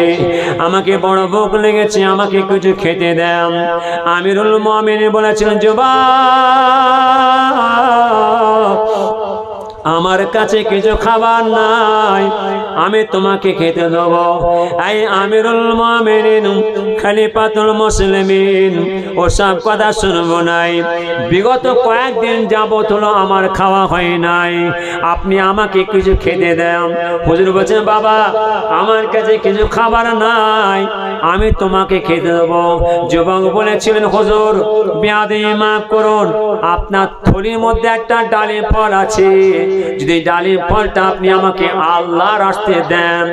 আমাকে বড় ভুখ লেগেছে, আমাকে কিছু খেতে দেন। আমিরুল মুমিনিন বলেছিলেন, যুবক আমার কাছে কিছু খাবার নাই, আমি তোমাকে খেতে দেব। এই আমিরুল মুমিনিন খলিফাতুল মুসলিমিন ওসব কথা শুনবো নাই, বিগত কয়েকদিন যাবত হলো আমার খাওয়া হয় নাই, আপনি আমাকে কিছু খেতে দেন। হুজুর বলছেন, বাবা আমার কাছে কিছু খাবার নাই, আমি তোমাকে খেতে দেব। যুবক বলেছিলেন, হুজুর বেয়াদবি মাফ করুন, আপনার থলির মধ্যে একটা ডালিম ফল আছে, যদি ডালিম ফলটা আপনি আমাকে আল্লাহর রাস্তায় দেন,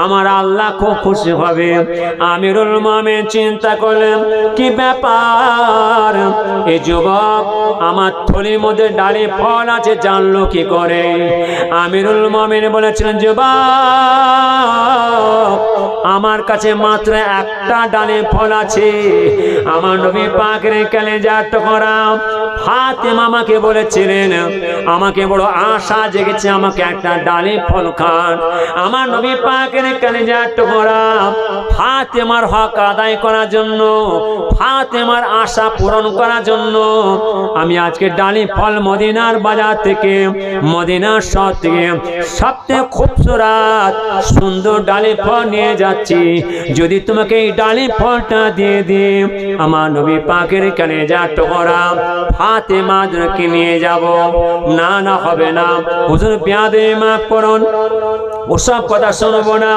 আমার আল্লাহ খুব খুশি হবে। আমিরুল মুমিনিন চিন্তা করলেন, কি ব্যাপার, এই যুবক আমার থলির মধ্যে ডালিম ফল আছে জানলো কি করে? আমিরুল মুমিনিন বলেছিলেন, যুবক আমার কাছে মাত্র একটা ডালিম ফল আছে, আমার নবী পাকের কলিজার টুকরা ফাতেমা আমাকে বলেছিলেন, আমাকে বড় আশা আশা জেগেছে আমাকে একটা ডালে ফল খান। আমার নবী পাকের কলিজার টুকরা ফাতেমার হক আদায় করার জন্য, ফাতেমার আশা পূরণ করার জন্য আমি আজকে ডালি ফল মদিনার বাজার থেকে, মদিনার শহর থেকে সবচেয়ে খুবসুরত সুন্দর ডালি ফল নিয়ে যাচ্ছি। যদি তোমাকে এই ডালি ফলটা দিয়ে দিই, আমার নবী পাকের কলিজার টুকরা ফাতেমাকে নিয়ে যাব। না না, হবে না হুজুর, পেয়াদে মাফ করুন, ওসব কথা শুনবো না,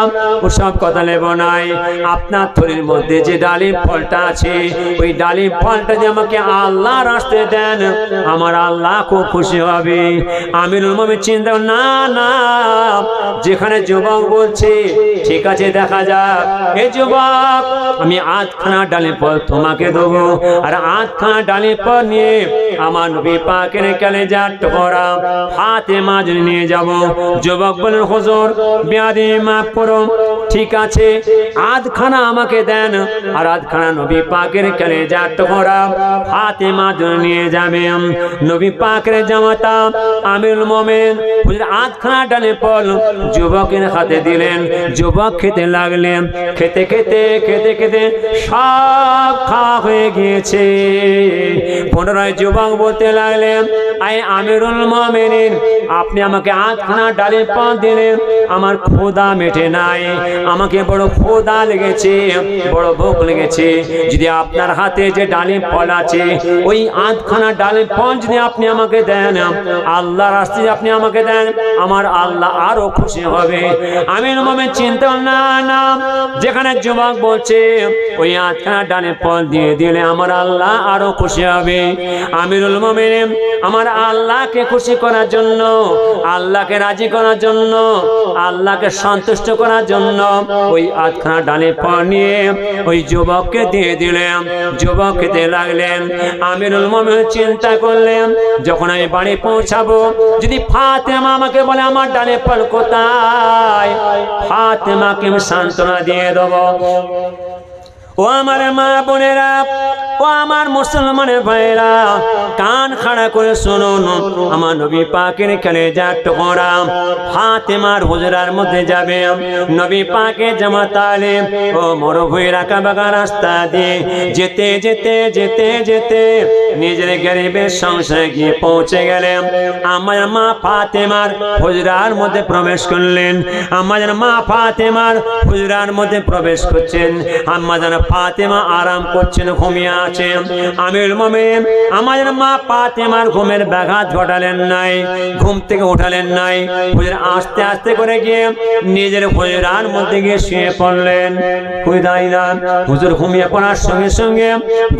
ওসব কথা নেব নাই। আপনার থলির মধ্যে যে ডালিম ফলটা আছে, ওই ডালিম ফলটা যে আমাকে আল্লাহ রাস্তায় দেন, আমার আল্লাহ খুব খুশি হবে। আমিরুল মুমিনিন চিন্তা, না না, যেখানে যুবক বলছে ঠিক আছে দেখা যাক, এ যুবক আমি আধখানা ডালিম ফল তোমাকে দেবো, আর আধখানা ডালিম ফল নিয়ে আমার নবী পাকের কলিজার টুকরা ফাতেমা নিয়ে যাব। যুবক বলেন হুজুর বেয়াদবি মাফ করুন, ঠিক আছে আধখানা আমাকে দেন, আর আধখানা নবী পাকের কলিজার টুকরা ফাতেমা নিয়ে যাবে। নবী পাকের জামাতা আমিরুল মুমিনিন হুজুর আধখানা ডালিম ফল যুবকের হাতে দিলেন। যুবক খেতে লাগলেন, খেতে খেতে খেতে খেতে সব খাওয়া হয়ে গিয়েছে। পুনরায় যুবক বলতে লাগলেন, আয় আমিরুল মুমিনিন, আপনি আমাকে আধখানা ডালিম ফল দিলেন, আমার ক্ষুধা মেটে নাই, আমাকে বড় ক্ষুধা লেগেছে, বড় ভোক লেগেছে। যদি আপনার হাতে যে ডালিম ফল আছে, ওই আধখানা ডালিম ফল যদি আপনি আমাকে দেন, আল্লাহর রাস্তায় আপনি আমাকে দেন, আমার আল্লাহ আরো খুশি হবে। আমিরুল মুমিনিন চিন্তা, না না, যেখানে যুবক বলছে ওই আধখানা ডালিম ফল দিয়ে দিলে আমার আল্লাহ আরো খুশি হবে। আমিরুল মুমিনিন আমার আল্লাহকে খুশি করার জন্য, আল্লাহকে রাজি করার জন্য, আল্লাহকে সন্তুষ্ট করার জন্য ওই আধখানা ডালিম ফল নিয়ে ওই যুবককে দিয়ে দিলেন। যুবক খেতে লাগলেন। আমিরুল মুমিনিন চিন্তা করলেন, যখন আমি বাড়ি পৌঁছাবো, যদি ফাতেমা আমাকে বলে আমার ডালিম ফল কোথায়, ফাতেমাকে আমি সান্ত্বনা দিয়ে দেবো। ও আমার মা বোনেরা, ও আমার মুসলমানের ভাইরা, কান খাড়া করে শুনুন, আমার নবী পাকের কলিজার টুকরা ফাতেমার হুজরার মধ্যে যাবে। নবী পাকের জামাতালে ও মরুভূমির আঁকাবাঁকা রাস্তা দিয়ে যেতে যেতে যেতে যেতে নিজের গরিবের সংসারে গিয়ে পৌঁছে গেলেন। আমার মা ফাতেমার হুজরার মধ্যে প্রবেশ করলেন। আমার মা ফাতেমার হুজরার মধ্যে প্রবেশ করছেন। আমার ফাতেমা আরাম করছেন, ঘুমিয়ে আছেন। আমিরুল মুমিনিন আমাদের মা ফাতেমার ঘুমের ব্যাঘাত ঘটালেন নাই, ঘুম থেকে উঠালেন নাই। হুজুর আস্তে আস্তে করে গিয়ে নিজের হুজরার মধ্যে গিয়ে শুয়ে পড়লেন। হুজুর ঘুমিয়ে পড়ার সঙ্গে সঙ্গে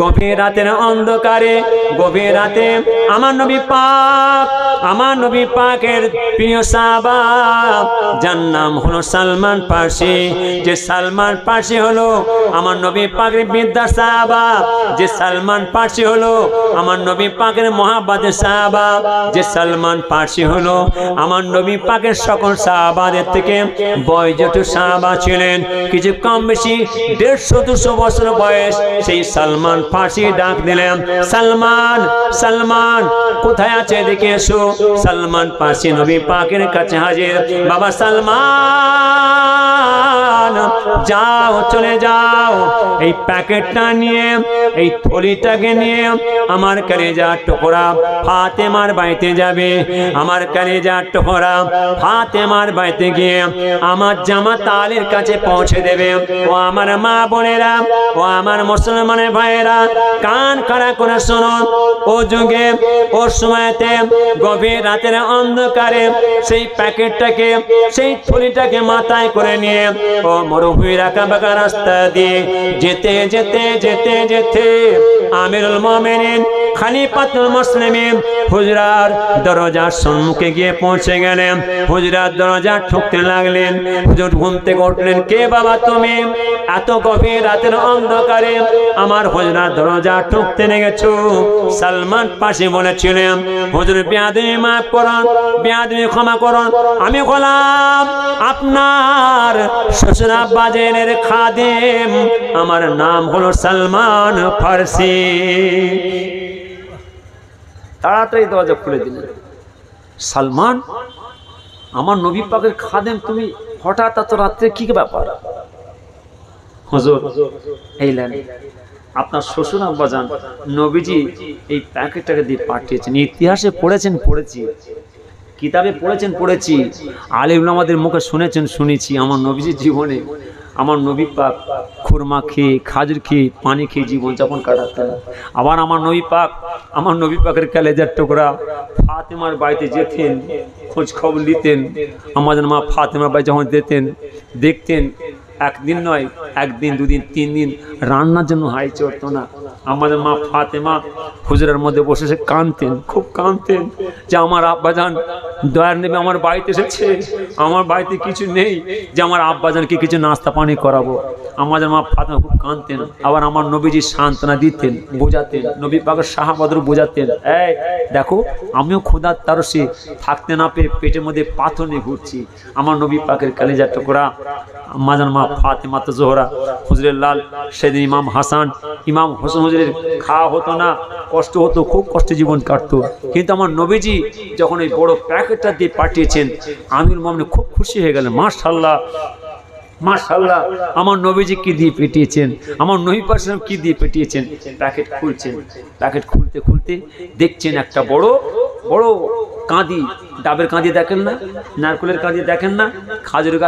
গভীর রাতের অন্ধকারে, গভীর রাতে আমার নবী পাক, আমার নবী পাকের প্রিয় সাহাবা, যার নাম হলো সালমান ফার্সি, যে সালমান ফার্সি হলো আমার নবী পাকের বিদ্যা সাহাবা, যে সালমান ফার্সি হলো আমার নবী পাকের মহাব্বতের সাহাবা, যে সালমান ফার্সি হলো আমার নবী পাকের সকল সাহাবাদের থেকে বয়োজ্যেষ্ঠ সাহাবা ছিলেন। কিছু কম বেশি 150-200 বছর বয়স। সেই সালমান ফার্সি ডাক দিলেন, সালমান সালমান কোথায় আছে, দেখে এসো। সালমান ফার্সি নবী পাকের কাছে হাজির। বাবা সালমান, যাও চলে যাও, এই প্যাকেটটা নিয়ে, এই থলিটাকে নিয়ে আমার কলিজার টুকরা ফাতেমার বাড়িতে যাবে। আমার কলিজার টুকরা ফাতেমার বাড়িতে গিয়ে আমার জামাতা আলীর কাছে পৌঁছে দেবে। ও আমার মা বোনেরা, ও আমার মুসলমানের ভাইয়েরা, কান খাড়া করে শুনুন। ও যুগে, ও সময়তে, গভীর রাতের অন্ধকারে সেই প্যাকেটটাকে, সেই থলিটাকে মাথায় করে নিয়ে ও মরুভূমির আঁকাবাঁকা রাস্তা দিয়ে যেতে যেতে যেতে যেতে আমিরুল মুমিনিন খলিফাতুল মুসলিমিন হুজরার দরজার সম্মুখে গিয়ে পৌঁছে গেলেন। হুজরার দরজা ঠুকতে লাগলেন। হুজুর ঘুম থেকে উঠলেন, কে বাবা তুমি? এত গভীর রাতের অন্ধকারে আমার হুজরার দরজা ঠুকতে লেগেছো। সালমান ফার্সি বলেছিলেন, হুজুর বেয়াদবি মাফ করুন, বেয়াদবি ক্ষমা করুন, আমি গোলাম, আপনার শ্বশুরাবাজের খাদেম, আমার নাম হলো সালমান ফার্সি। তাড়াতাড়ি দরজা খুলে দিলেন। সালমান, আমার নবী পাকের খাদেম, তুমি হঠাৎ এত রাত্রে কি ব্যাপার? হুজুর এই নেন, আপনার শ্বশুর আব্বাজান নবীজি এই প্যাকেটটাকে দিয়ে পাঠিয়েছেন। ইতিহাসে পড়েছেন, পড়েছি, কিতাবে পড়েছেন, পড়েছি, আলেম আমাদের মুখে শুনেছেন, শুনেছি। আমার নবীজির জীবনে আমার নবী পাক খুরমা খেয়ে, খাজুর খেয়ে, পানি খেয়ে জীবনযাপন কাটাতেন। আবার আমার নবী পাকের কলেজার টুকরা ফাতেমার বাড়িতে যেতেন, খোঁজ খবর নিতেন। আমাদের মা ফাতেমার বাড়ি যখন যেতেন, দেখতেন একদিন নয়, একদিন, দুদিন, 3 দিন রান্নার জন্য হাই চড়তো না। আমাদের মা ফাতেমা হুজুরের মধ্যে বসে সে কাঁদতেন, খুব কাঁদতেন যে আমার আব্বাজান দয়ার নেবে আমার বাড়িতে এসেছে, আমার বাড়িতে কিছু নেই, যে আমার আব্বাজানকে কিছু নাস্তা পানি করাবো। আমাদের মা ফাতেমা খুব কাঁদতেন। আবার আমার নবীজি সান্ত্বনা দিতেন, বোঝাতেন, নবী পাকের সাহাবাদের বোঝাতেন, এই দেখো আমিও ক্ষুধার তারসে থাকতে না পেরে পেটের মধ্যে পাথর নিয়ে ঘুরছি। আমার নবী পাকের কলিজার টুকরা আমাদের মা ফাতেমা তো জোহরা হুজুরের লাল, সেদিন ইমাম হাসান, ইমাম হোসেন হুজুরের খাওয়া হতো না, কষ্ট হতো, খুব কষ্টে জীবন কাটতো। কিন্তু আমার নবীজি যখন এই বড় প্যাকেটটা দিয়ে পাঠিয়েছেন, আমির মোমিন খুব খুশি হয়ে গেলেন। মাশাআল্লাহ, মাশাআল্লাহ, আমার নবীজি কি দিয়ে পেটিয়েছেন, আমার নবী পাক কি দিয়ে পেটিয়েছেন। প্যাকেট খুলছেন, প্যাকেট খুলতে খুলতে দেখছেন একটা বড় বড় কাঁদি, ডাবের কাঁদি দেখেন না, নারকেলের কাঁদি দেখেন না, খাজুরের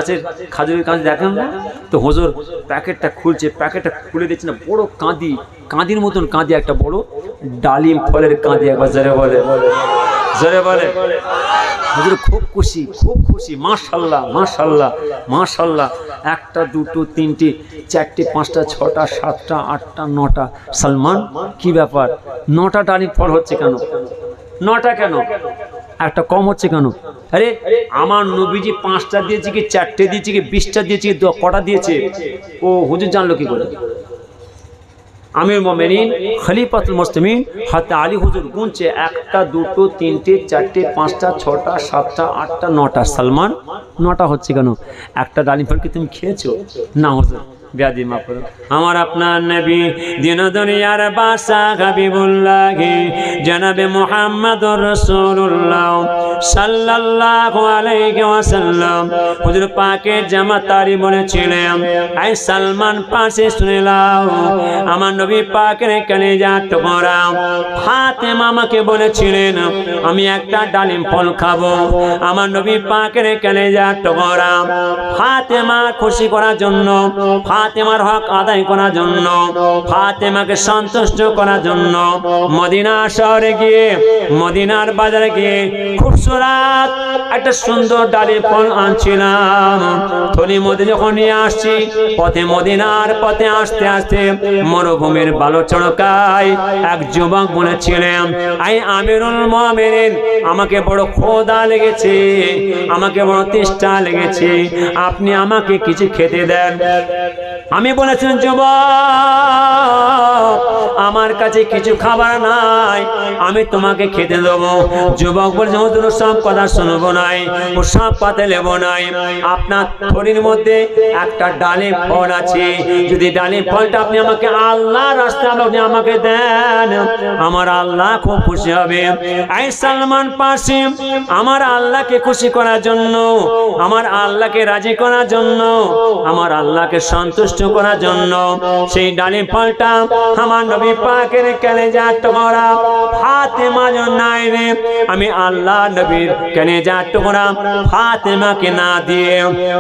কাঁদি দেখেন না। তো হুজুর প্যাকেটটা খুলছে, প্যাকেটটা খুলে দিচ্ছে না, বড় কাঁদি, কাঁদির মতন কাঁদি, একটা বড় ডালিম ফলের কাঁদি। একবার জোরে বলে, জোরে বলে। হুজুর খুব খুশি, খুব খুশি। মাশাআল্লাহ, মাশাআল্লাহ, মাশাআল্লাহ। 1টা 2টো 3টে 4টে 5টা 6টা 7টা 8টা 9টা। সালমান কি ব্যাপার, 9টা ডালিম ফল হচ্ছে কেন? 9টা কেন, একটা কম হচ্ছে কেন? আরে আমার নবীজি 5টা দিয়েছে কি 4টে দিয়েছে কি 20টা দিয়েছে কি কটা দিয়েছে? ও হুজুর জানলো কি করে? আমির মোমিনিন খলিফাতুল মুসলিমিন হযরত আলী হুজুর গুনছে 1টা 2টো 3টে 4টে 5টা 6টা 7টা 8টা 9টা। সালমান 9টা হচ্ছে কেন? একটা ডালিম ফল কি তুমি খেয়েছো? না হুজুর। ব্যাধি মাফ করো। আমার আপনার নবী দিন দুনিয়ার বাদশা হাবিবুল্লাহ জনাবে মুহাম্মদুর রাসূলুল্লাহ সাল্লাল্লাহু আলাইহি ওয়াসাল্লাম হুজুর পাকের জামাতারি বলেছিলেন, আই সালমান পাশে শুনে নাও, আমার নবী পাকের কলিজা টুকরা ফাতেমা আমাকে বলেছিলেন আমি একটা ডালিম ফল খাবো। আমার নবী পাকের কলিজা টুকরা ফাতেমা খুশি করার জন্য, ফাতেমার হক আদায় করার জন্য, ফাতেমাকে সন্তুষ্ট করার জন্য মদিনা শহরে গিয়ে, মদিনার বাজারে গিয়ে খুবসুরাত একটা সুন্দর ডালিম ফল আনছিলাম। থলি মধ্যে যখন নিয়ে আসছি, পথে মদিনার পথে আসতে আসতে মরুভূমির বালু চড়কায় এক যুবক বলেছিলেন, আই আমিরুল মুমিনিন আমাকে বড় ক্ষুধা লেগেছে, আমাকে বড় তেষ্টা লেগেছে, আপনি আমাকে কিছু খেতে দেন। আমি বলেছিলাম, যুবক আমার কাছে কিছু খাবার নাই, আমি তোমাকে খেতে দেবো। যুবক বলছে, হুজুর সব কথা শুনবো নাই, ও সব পাতে নেব নাই, আপনার থলির মধ্যে একটা ডালিম ফল আছে, যদি ডালিম ফলটা আপনি আমাকে আল্লাহর রাস্তায় আপনি আমাকে দেন, আমার আল্লাহ খুব খুশি হবে। আই সালমান পাশে আমার আল্লাহকে খুশি করার জন্য, আমার আল্লাহকে রাজি করার জন্য, আমার আল্লাহকে সন্তুষ্ট করার জন্য সেই ডালিম ফলটা আমার নবী পাকের কলিজা টুকরা ফাতেমা নাই রে, আমি আল্লাহ নবীর কলিজা টুকরা ফাতেমাকে না দিয়ে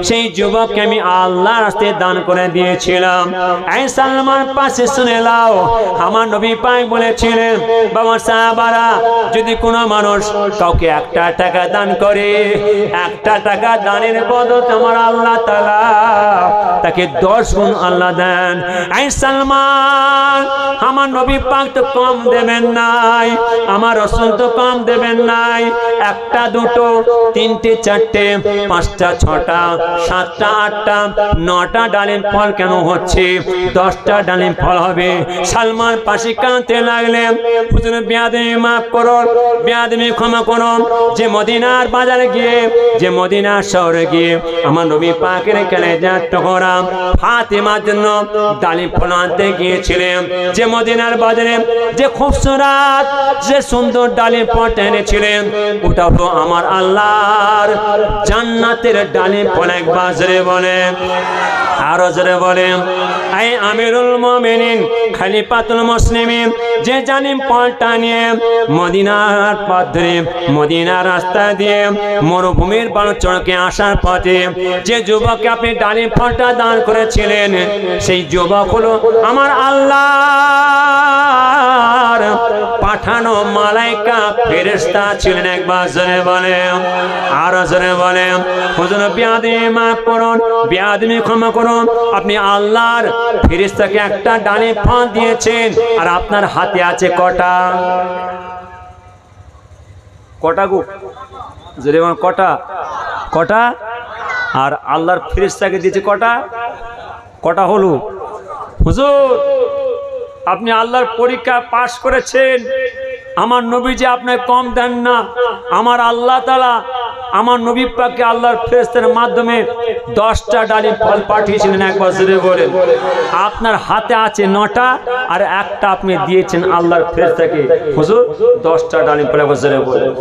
সেই যুবককে আমি আল্লাহ রাস্তায় দান করে দিয়েছিলাম। এই সালমান পাশে শুনে নাও, আমার নবী পাক বলেছিলেন, বাবা সাহাবারা যদি কোনো মানুষ কাউকে 1টা টাকা দান করে, 1টা টাকা দানের বদলে আমার আল্লাহ তাআলা তাকে 10 গুণ আল্লাহ দেন। এই সালমান আমার নবী পাক তো কম দেবেন নাই, আমার রাসূল তো কম দেবেন নাই। 1টা 2টো 3টে 4টে 5টা 6টা 7টা 8টা 9টা ডালিম ফল কেন হচ্ছে? 10টা ডালিম ফল হবে। সালমান পাশে কাঁদতে লাগলেন, হুজুর বেয়াদবি মাফ করুন, বেয়াদবি ক্ষমা করুন, যে মদিনার বাজারে গিয়ে, যে মদিনার শহরে গিয়ে আমার নবী পাকের কলিজা টুকরা ফাতেমা ফাতেমার জন্য ডালিম ফল আনতে গিয়েছিলেন, যে মদিনার বাজারে যে খুবসুরত যে সুন্দর ডালিম ফল এনেছিলেন, ওটা হলো আমার আল্লাহর জান্নাতের ডালিম ফল। একবার জোরে বলেন, আরো জোরে বলেন। এই আমিরুল মুমিনিন খলিফাতুল মুসলিমিন যে ডালিম ফলটা নিয়ে মদিনার পথ ধরে মদিনার রাস্তা দিয়ে মরুভূমির বালুচরকে আসার পথে যে যুবককে আপনি ডালিম ফলটা দান করেছিলেন, সেই যুবক হলো আমার আল্লাহর পাঠানো মালাইকা ফেরেশতা ছিলেন। একবার জোরে বলেন, আরো জোরে বলেন। হুজুর বিয়াদবি মাফ করুন, বিয়াদবি ক্ষমা করুন। আপনি আল্লাহর ফেরেশতাকে একটা ডালিম ফল দিয়েছেন, আর আপনার হাতে আছে কটা? কটা গো? জোরে বলেন, কটা? কটা? আর আল্লাহর ফেরেশতাকে দিয়েছে কটা? কটা হলো? হুজুর আপনি আল্লাহর পরীক্ষা পাশ করেছেন, আমার নবীজি আপনাকে কম দেন না। আমার আল্লাহ তাআলা আমার নবী পাককে আল্লাহর ফেরেশতার মাধ্যমে 10টা ডালিম ফল পাঠিয়েছিলেন। একবার জোরে বলেন। আপনার হাতে আছে 9টা, আর একটা আপনি দিয়েছেন আল্লাহর ফেরেশতাকে। হুজুর 10টা ডালিম ফল। একবার জোরে বলেন।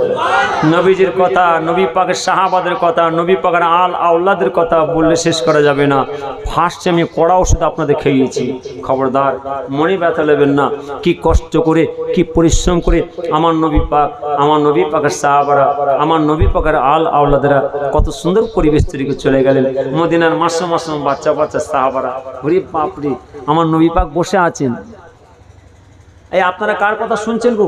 নবীজির কথা, নবী পাকের সাহাবাদের কথা, নবী পাকের আল আওলাদের কথা বললে শেষ করা যাবে না। ফার্স্টে আমি কড়া ওষুধ আপনাদের খেয়েছি, খবরদার মনে ব্যথা নেবেন না। কি কষ্ট করে, কি পরিশ্রম করে আমার নবী পাক, আমার নবী পাকের সাহাবারা, আমার নবী পাকের আল আওলাদেরা কত সুন্দর পরিবেশ তৈরি করে চলে গেলেন। মদিনার মাসুম মাসুম বাচ্চা বাচ্চা সাহাবারা, ওরে বাপরে, আমার নবী পাক বসে আছেন। এই আপনারা কার কথা শুনছেন গো?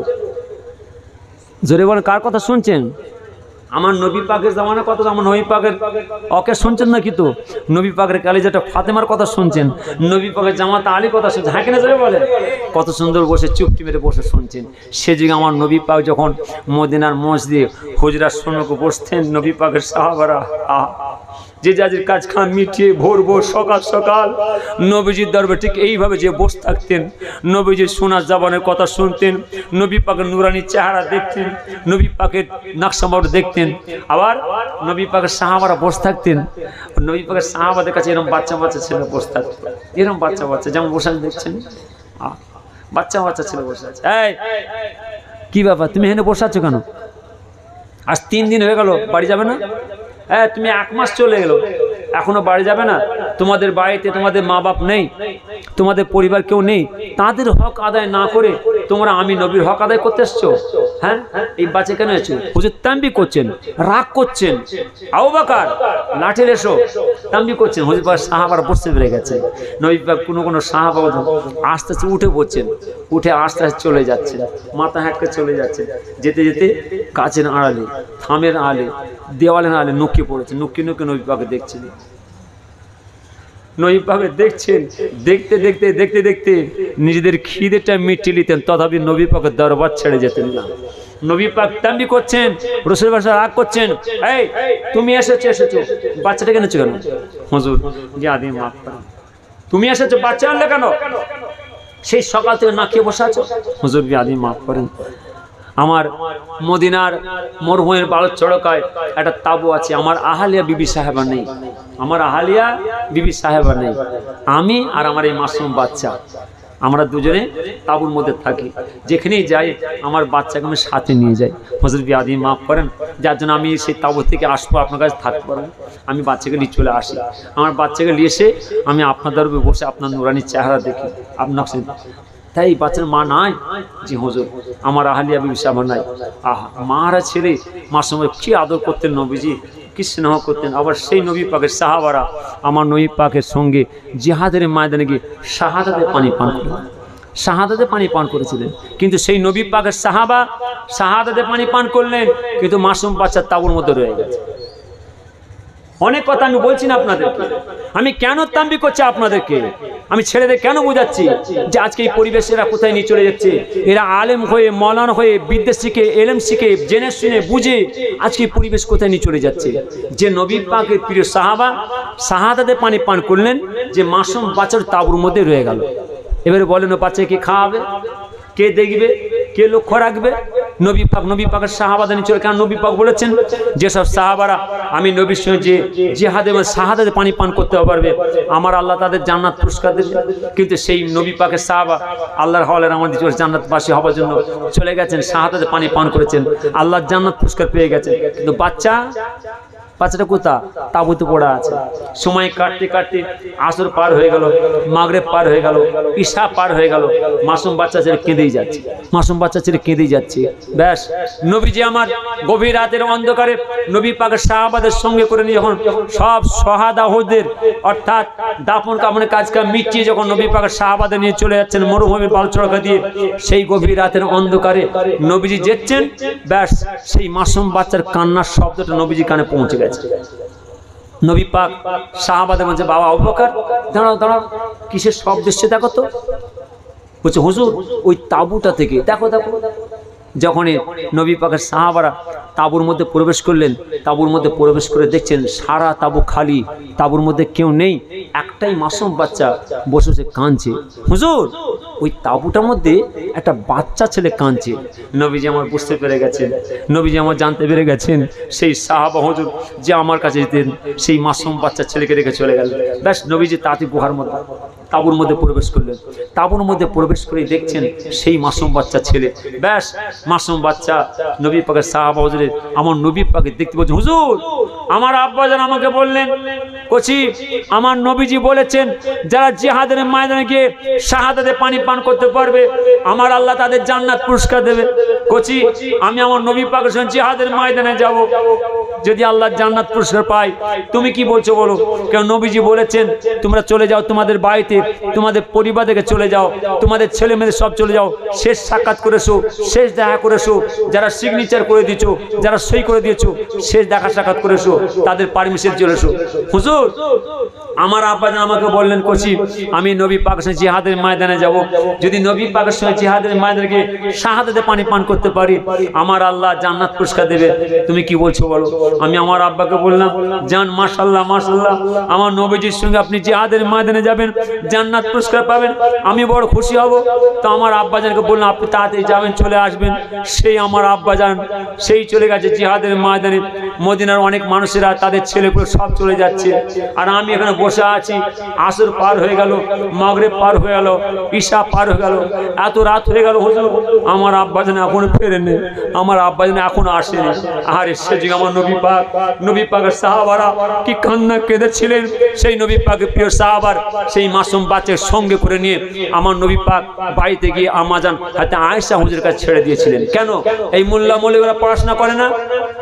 জোরে বলেন, কার কথা শুনছেন? আমার নবী পাকের জামানার কথা, আমার নবী পাকের ওকে শুনছেন না? কিন্তু নবী পাকের কালিজাটা ফাতেমার কথা শুনছেন, নবী পাকের জামাতা আলী কথা শুনছেন। হ্যাঁ কিনা জোরে বলেন? কত সুন্দর বসে চুপটি মেরে বসে শুনছেন। সে যুগে আমার নবী পাক যখন মদিনার মসজিদে হুজরার সম্মুখে বসতেন, নবী পাকের সাহাবারা যে যাদের কাজ খান মিটিয়ে ভোর ভোর সকাল সকাল নবীজির দরবারে ঠিক এইভাবে যে বসে থাকতেন, নবীজির সোনার জবানের কথা শুনতেন, নবী পাকের নুরানি চেহারা দেখতেন, নবী পাকের নকশামর দেখতেন। আবার নবী পাকের সাহাবারা বসে থাকতেন, নবী পাকের সাহাবাদের কাছে এরকম বাচ্চা বাচ্চা ছেলে বসে থাকতো, এরকম বাচ্চা বাচ্চা যেমন বসে দেখছেন, বাচ্চা বাচ্চা ছেলে বসে আছে। এই কি ব্যাপার, তুমি এখানে বসে আছো কেন? আজ 3 দিন হয়ে গেল, বাড়ি যাবে না? হ্যাঁ, তুমি 1 মাস চলে গেল, এখনো বাড়ি যাবে না? তোমাদের বাড়িতে তোমাদের মা বাপ নেই, তোমাদের পরিবার কেউ নেই, তাদের হক আদায় না করে তোমরা আমি নবীর হক আদায় করতে এসছো? হ্যাঁ, এই বাচ্চা কেন এসছো? হুজুর তাম্বি করছেন, রাগ করছেন, আবু বকর লাঠি এসো, তাম্বি করছেন। হুজুর পাক সাহাবারা বসতে পেরে গেছে। নবী পাক কোনো সাহাবা আস্তে আস্তে উঠে পড়ছেন, উঠে আস্তে আস্তে চলে যাচ্ছে, মাথা হ্যাঁকে চলে যাচ্ছে। যেতে যেতে গাছের আড়ালে, থামের আড়ালে, দেওয়ালের আড়ালে নুকিয়ে পড়েছে, নুকিয়ে নুকিয়ে নবী পাকে দেখছেন। নবী পাকে দেখছেন, দেখতে দেখতে দেখতে দেখতে নিজেদের খিদেটা মিটিয়ে নিতেন, তথাপি নবী পাকের দরবার ছেড়ে যেতেন না। নবী পাক তাম্বি করছেন, রাসূল বাসা রাগ করছেন, এই তুমি এসেছো, বাচ্চাটাকে এনেছো কেন? হুজুর জি আদি মাফ করেন, তুমি এসেছো, বাচ্চা আনলে কেন? সেই সকাল থেকে না খেয়ে বসে আছো। হুজুর জি আদি মাফ করেন, আমার মদিনার মরুভূমির বালুর চড়কায় একটা তাবু আছে, আমার আহালিয়া বিবি সাহেবা নেই, আমার আহালিয়া বিবি সাহেবা নেই, আমি আর আমার এই মাসুম বাচ্চা, আমরা দুজনে তাবুর মধ্যে থাকি। যেখানেই যাই আমার বাচ্চাকে আমি সাথে নিয়ে যাই। হুজুর বিয়াদি মাফ করেন, যার জন্য আমি সেই তাবু থেকে আসবো, আপনার কাছে থাকতে পারেন, আমি বাচ্চাকে নিয়ে চলে আসি। আমার বাচ্চাকে নিয়ে এসে আমি আপনার দরবারে বসে আপনার নুরানি চেহারা দেখি, আপনার তাই বাচ্চার মা নাই? জি হুজুর আমার আহলিয়া বিবি সাহেবা নাই। আহা, মারা ছেড়ে মাসুমের কি আদর করতেন নবীজি, কি স্নেহ করতেন। আবার সেই নবী পাকের সাহাবারা আমার নবী পাকের সঙ্গে জিহাদের ময়দানে গিয়ে শাহাদাতে পানি পান করলেন, শাহাদাতে পানি পান করেছিলেন। কিন্তু সেই নবী পাকের সাহাবা শাহাদাতে পানি পান করলেন, কিন্তু মাসুম বাচ্চার তাবুর মধ্যে রয়ে গেছে। অনেক কথা আমি বলছি না আপনাদেরকে, আমি কেন তাম্বি করছি আপনাদেরকে, আমি ছেলেদের কেন বোঝাচ্ছি যে আজকে এই পরিবেশেরা কোথায় নিয়ে চলে যাচ্ছে। এরা আলেম হয়ে, মৌলানা হয়ে, বিদ্যা শিখে, এলেম শিখে, জেনে শুনে বুঝে আজকে পরিবেশ কোথায় নিয়ে চলে যাচ্ছে। যে নবী পাকের প্রিয় সাহাবা শাহাদাতে পানি পান করলেন, যে মাসুম বাচ্চার তাবুর মধ্যে রয়ে গেল। এবারে বলেন বাচ্চাকে কে খাওয়াবে, কে দেখবে, কে লক্ষ্য রাখবে? নবী পাকের সাহাবাদের নিয়ে চলে। কারণ নবী পাক বলেছেন যেসব সাহাবারা আমি নবীর সঙ্গে যে জিহাদে এবং শাহাদাতে পানি পান করতে পারবে, আমার আল্লাহ তাদের জান্নাত পুরস্কার দেবে। কিন্তু সেই নবী পাকের সাহাবা আল্লাহর হাওলায় আমাদের জান্নাতবাসী হওয়ার জন্য চলে গেছেন, শাহাদাতে পানি পান করেছেন, আল্লাহর জান্নাত পুরস্কার পেয়ে গেছেন। কিন্তু বাচ্চাটা কোথা? তাঁবুতে পড়া আছে। সময় কাটতে কাটতে আসর পার হয়ে গেল, মাগরিব পার হয়ে গেল, ঈশা পার হয়ে গেল, মাসুম বাচ্চা ছেলে কেঁদেই যাচ্ছে, মাসুম বাচ্চা ছেলে কেঁদেই যাচ্ছে। ব্যাস নবীজি আমার গভীর রাতের অন্ধকারে নবী পাকের সাহাবাদের সঙ্গে করে নিয়ে যখন সব শাহাদাহদের অর্থাৎ দাফন কাফনের কাজকাম মিটিয়ে যখন নবী পাকের সাহাবাদের নিয়ে চলে যাচ্ছেন মরুভূমির বালচড়কা দিয়ে, সেই গভীর রাতের অন্ধকারে নবীজি যেচ্ছেন, ব্যাস সেই মাসুম বাচ্চার কান্নার শব্দটা নবীজি কানে পৌঁছে গেছে। নবী পাক সাহাবাদের বলছে, বাবা আবু বকর দাঁড়াও দাঁড়াও, কিসের শব্দ এসছে দেখো তো। বলছে হুজুর ওই তাঁবুটা থেকে, দেখো দেখো। যখনই নবী পাকের সাহাবারা তাঁবুর মধ্যে প্রবেশ করলেন, তাঁবুর মধ্যে প্রবেশ করে দেখছেন সারা তাঁবু খালি, তাঁবুর মধ্যে কেউ নেই, একটাই মাসুম বাচ্চা বসে বসে কাঁদছে। হুজুর ওই তাঁবুটার মধ্যে একটা বাচ্চা ছেলে কাঁদছে। নবীজি আমার বুঝতে পেরে গেছেন, নবীজি আমার জানতে পেরে গেছেন সেই সাহাবা হুজুর যে আমার কাছে যেতেন সেই মাসুম বাচ্চা ছেলেকে রেখে চলে গেল। ব্যাস নবীজি তাঁতি গুহার মধ্যে তাঁবুর মধ্যে প্রবেশ করলেন, তাঁবুর মধ্যে প্রবেশ করে দেখছেন সেই মাসুম বাচ্চা ছেলে। ব্যাস মাসুম বাচ্চা নবী পাকের সাহাবা হুজুরের আমার নবী পাকে দেখতে বলছেন, হুজুর আমার আব্বাজান আমাকে বললেন, কচি আমার নবীজি বলেছেন যারা জিহাদের ময়দানে গিয়ে শাহাদাতে পানি পান করতে পারবে আমার আল্লাহ তাদের জান্নাত পুরস্কার দেবে। কচি আমি আমার নবী পাকের সঙ্গে জিহাদের ময়দানে যাব, যদি আল্লাহ জান্নাত পুরস্কার পাই, তুমি কি বলছো বলো? কেন নবীজি বলেছেন তোমরা চলে যাও তোমাদের বাড়িতে, তোমাদের পরিবার থেকে চলে যাও, তোমাদের ছেলে মেয়েদের সব চলে যাও, শেষ সাক্ষাৎ করেছো, শেষ দেখা করেছো, যারা সিগনেচার করে দিয়েছো, যারা সই করে দিয়েছো, শেষ দেখা সাক্ষাৎ করেছো, তাদের পারমিশন চলে এসো। হুজুর আমার আব্বাজান আমাকে বললেন, কচি আমি নবী পাকের সঙ্গে জিহাদের ময়দানে যাব, যদি নবী পাকের সঙ্গে জিহাদের ময়দানে গিয়ে শাহাদাতে পানি পান করতে পারি আমার আল্লাহ জান্নাত পুরস্কার দেবে। তুমি কি বলছো বলো? আমি আমার আব্বাকে বললাম, জান মাশাআল্লাহ মাশাআল্লাহ, আমার নবীজির সঙ্গে আপনি জিহাদের ময়দানে যাবেন, জান্নাত পুরস্কার পাবেন, আমি বড় খুশি হব। তো আমার আব্বাজানকে বললাম আপনি তাড়াতাড়ি যাবেন, চলে আসবেন। সেই আমার আব্বাজান সেই চলে গেছে জিহাদের ময়দানে। মদিনার অনেক মানুষেরা তাদের ছেলেগুলো সব চলে যাচ্ছে, আর আমি এখানে বসে আছি। আসর পার হয়ে গেল, মাগরিব পার হয়ে গেল, ঈশা পার হয়ে গেল, এত রাত হয়ে গেল। হুজুর আমার আব্বাজান এখনো ফেরেনি, আমার আব্বাজান এখনো আসেনি। আর সে যে আমার নবী পাকের সাহাবারা কি কান্না কেঁদেছিলেন। সেই নবী পাকের প্রিয় সাহাবার সেই মাসুম বাচ্চার সঙ্গে করে নিয়ে আমার নবী পাক বাড়িতে গিয়ে আমাজান হাতে আয়েশা হুজুরের কাছে ছেড়ে দিয়েছিলেন। কেন? এই মোল্লা মৌলভীরা পড়াশোনা করে না,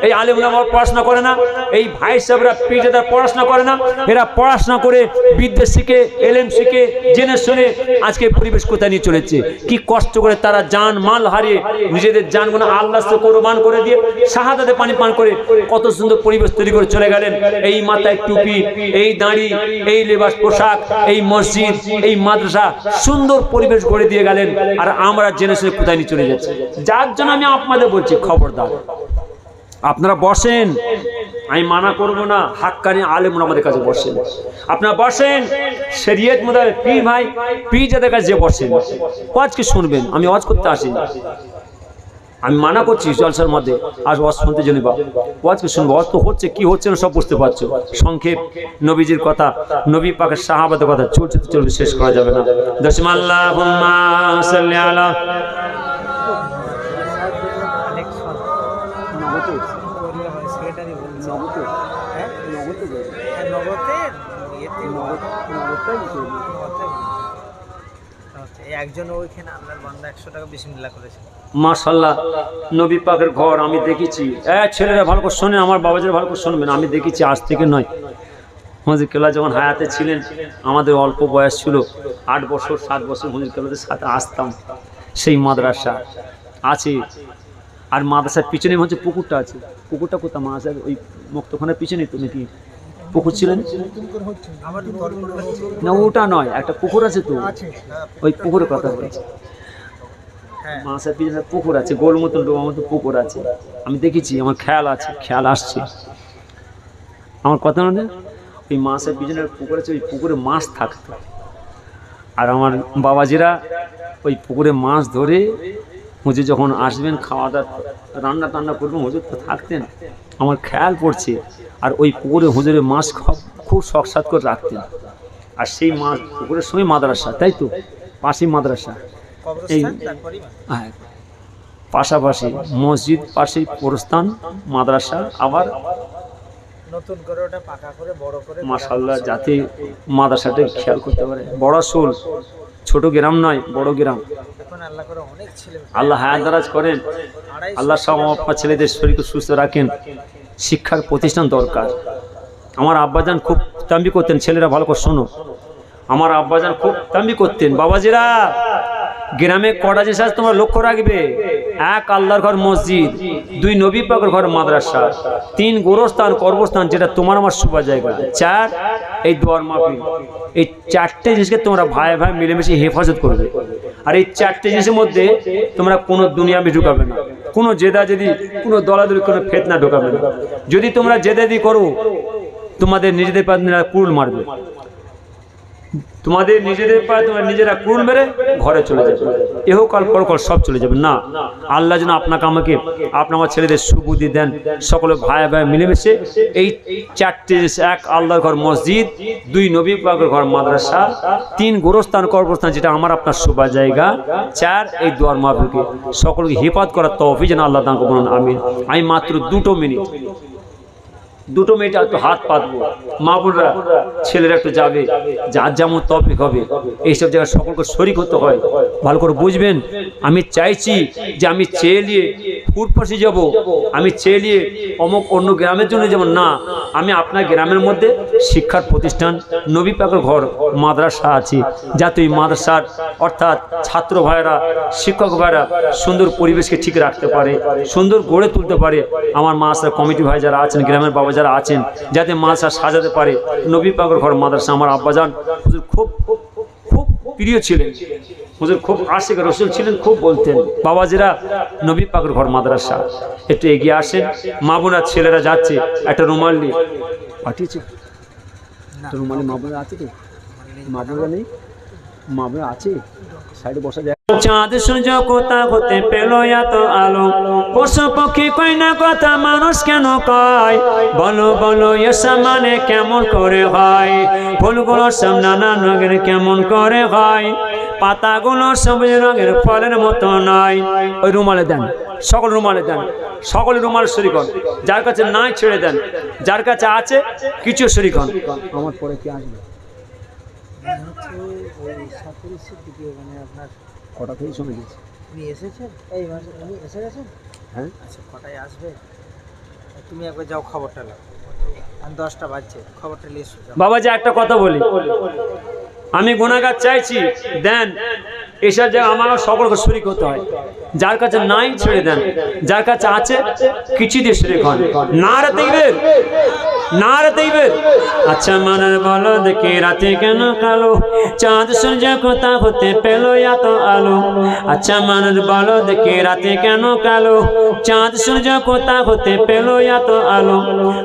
এই আলেম ওলামারা পড়াশোনা করে না, এই ভাই সাহেবরা পীরজাদারা পড়াশোনা করে না, এরা পড়াশোনা করে বিদ্যা শিখে এলেম শিখে জেনে শুনে আজকে পরিবেশ কোথায় নিয়ে চলেছে। কি কষ্ট করে তারা জান মাল হারিয়ে নিজেদের জানগুলো আল্লাহর সাথে কোরবান করে দিয়ে শাহাদাতে পানি পান করে কত সুন্দর পরিবেশ তৈরি করে চলে গেলেন। এই মাথায় টুপি, এই দাড়ি, এই লেবাস পোশাক, এই মসজিদ, এই মাদ্রাসা, সুন্দর পরিবেশ গড়ে দিয়ে গেলেন। আর আমরা জেনে শুনে কোথায় নিয়ে চলে যাচ্ছি। যার জন্য আমি আপনাদের বলছি খবরদার, আপনারা বসেন, আমি মানা করব না, হাক্কানি আলেম আমাদের কাছে বসেন, আপনারা বসেন শরীয়ত মোতাবেক পীর ভাই পীরজাদের কাছে বসেন, ওয়াজকে শুনবেন। আমি ওয়াজ করতে আসিনি, আমি মানা করছি জলসার মধ্যে আজ ওয়াজ শুনতে জন্য বা ওয়াজকে শুনবো। ওয়াজ তো হচ্ছে, কি হচ্ছে না সব বুঝতে পারছো। সংক্ষেপ নবীজির কথা, নবী পাকের সাহাবাদের কথা চলছে তো চলবে, শেষ করা যাবে না। আল্লাহুম্মা সাল্লি আলা একজন ওইখানে আল্লাহর বান্দা 100 টাকা বিসমিল্লাহ করেছে। মাশাআল্লাহ নবী পাকের ঘর আমি দেখেছি। ছেলেরা ভালো করে শোনেন, আমার বাবাজিরা ভালো করে শুনবেন, আমি দেখেছি আজ থেকে নয়। হুজুর কেবলা যখন হায়াতে ছিলেন আমাদের অল্প বয়স ছিল, 8 বছর 7 বছর হুজুর কেবলাদের সাথে আসতাম। সেই মাদ্রাসা আছে, আর মাদ্রাসার পিছনে হচ্ছে পুকুরটা আছে। পুকুরটা কোথায়? মাদ্রাসার ওই মুক্তখানের পিছনে তো নাকি পুকুর ছিলেন না? ওটা নয়, একটা পুকুর আছে তো, ওই পুকুরের কথা বলছি। মাদ্রাসার পিছনে পুকুর আছে, গোল মতন ডোবা মতো পুকুর আছে, আমি দেখেছি, আমার খেয়াল আছে, খেয়াল আসছে আমার কথা মানে। ওই মাছের পিছনে পুকুর আছে, ওই পুকুরে মাছ থাকতো, আর আমার বাবাজিরা ওই পুকুরে মাছ ধরে হুজুর যখন আসবেন খাওয়া দাওয়া রান্না টান্না করবেন, হুজুর তো থাকতেন, আমার খেয়াল পড়ছে। আর ওই পুকুরে হুজুরের মাছ খুব শখসাদ করে রাখতেন। আর সেই মাছ পুকুরের সময় মাদ্রাসা, তাই তো পাশেই মাদ্রাসা, এই হ্যাঁ পাশাপাশি মসজিদ, পাশেই প্রস্থান, মাদ্রাসা, আবার নতুন করে ওটা পাকা করে বড় করে মাশাআল্লাহ যাতে মাদ্রাসাটা খেয়াল করতে পারে। বড় আসল, ছোট গ্রাম নয়, বড় গ্রাম। এখন আল্লাহ করে অনেক ছেলে আল্লাহ হায়াত দারাজ করেন, আল্লাহ সব আপনার ছেলেদের শরীরকে সুস্থ রাখেন। শিক্ষার প্রতিষ্ঠান দরকার। আমার আব্বাজান খুব তাম্বি করতেন, ছেলেরা ভালো করে শোনো, আমার আব্বাজান খুব তাম্বি করতেন, বাবাজিরা গ্রামে কটা জিনিস আছে তোমরা লক্ষ্য রাখবে। এক, আল্লাহর ঘর মসজিদ। দুই, নবী পাকের ঘর মাদ্রাসা। তিন, গোরস্থান কর্মস্থান, যেটা তোমার আমার শুভা জায়গা। চার, এই দোয়ার মাহফিল। এই চারটে জিনিসকে তোমরা ভাই ভাই মিলেমিশে হেফাজত করবে। আর এই চারটে জিনিসের মধ্যে তোমরা কোনো দুনিয়াবি ঢুকাবে না, কোনো জেদাজেদি, কোনো দলাদলি, কোনো ফেতনা ঢুকাবে না। যদি তোমরা জেদাদি করো, তোমাদের নিজেদের পায়ে কুড়ুল মারবে, তোমাদের নিজেদের পায়ে তোমরা নিজেরা কুড়ুল মেরে ঘরে চলে যাবে, এহকাল পরকাল সব চলে যাবে। না, আল্লাহ যেন আপনাকে আমাকে আপনার আমার ছেলেদের সুবুদ্ধি দেন, সকলে ভাই ভাই মিলেমিশে এই চারটে, এক আল্লাহর ঘর মসজিদ, দুই নবী পাকের ঘর মাদ্রাসা, তিন গোরস্থান কর্মস্থান, যেটা আমার আপনার শোভা জায়গা, চার এই দোয়ার মাহফিলকে সকলকে হেফাজত করার তৌফিক যেন আল্লাহ তাআলা বলুন আমিন। আমি মাত্র 2 মিনিট একটু হাত পাতবো, মা বোনরা ছেলেরা একটু যাবে, যার যেমন তৌফিক হবে। এইসব জায়গায় সকলকে শরীক হতে হয়, ভালো করে বুঝবেন। আমি চাইছি যে আমি চেয়ে নিয়ে ফুটপাশে যাব, আমি চেয়ে নিয়ে অমুক অন্য গ্রামের জন্য যেমন না, আমি আপনার গ্রামের মধ্যে শিক্ষার প্রতিষ্ঠান, নবী পাকের ঘর মাদ্রাসা আছে, যাতে ওই মাদ্রাসার অর্থাৎ ছাত্র ভাইরা, শিক্ষক ভাইরা সুন্দর পরিবেশকে ঠিক রাখতে পারে, সুন্দর গড়ে তুলতে পারে। আমার মাদ্রাসার কমিটি ভাই যারা আছেন, গ্রামের বাবা যারা আছেন, যাতে মাদ্রাসা সাজাতে পারে। নবী পাকের ঘর মাদ্রাসা আমার আব্বাজান হুজুর খুব খুব প্রিয় ছিলেন, হুজুর খুব আশিক রসুল ছিলেন, খুব বলতেন বাবাজিরা নবী পাকের ঘর মাদ্রাসা। একটু এগিয়ে আসেন, মা বোনার ছেলেরা যাচ্ছে, একটা রুমাল নিয়ে পাঠিয়েছে, রুমালি মা বোনা আছে তো, মা বোনা নেই, মা বোনা আছে, সাইডে বসা যায়। চাঁদ সূর্য কোথা হতে পেল এত আলো, পশু পক্ষী কই না কথা, মানুষ কেন কয়, বলো বলো এসব মানে কেমন করে হয়, ফুলগুলো সব নানা রঙের কেমন করে হয়, পাতাগুলো সবুজ রঙের ফলের মতো নয়। ওই রুমালে দেন, সকল রুমালে দেন, সকল রুমাল শরীক হন, যার কাছে নাই ছেড়ে দেন, যার কাছে আছে কিছু শরীক হন। আমার পরে কি আসবে আপনার কটা থেকে সময় দিয়েছে, উনি এসেছেন এই মাসে, উনি এসে গেছেন? হ্যাঁ আচ্ছা, কটায় আসবে? তুমি একবার যাও, খবরটা নাও, 10টা বাজছে, খবরটা নিয়ে এসো। বাবাজি একটা কথা বলি, আমি গুনাহগার চাইছি দেন, এসব জায়গায় আমার সকলকে শরীক হতে হয়, যার কাছে নাই ছেড়ে দেন, যার কাছে আছে কিছু দিয়ে শরীক হন। নারে তাকবীর, নারে তাকবীর। আচ্ছা মানার বলো দেখি রাতে কেন কালো, চাঁদ সূর্য কোথা হতে পেল এত আলো, আচ্ছা মানার বলো দেখি রাতে কেন কালো, চাঁদ সূর্য কোথা হতে পেল এত আলো,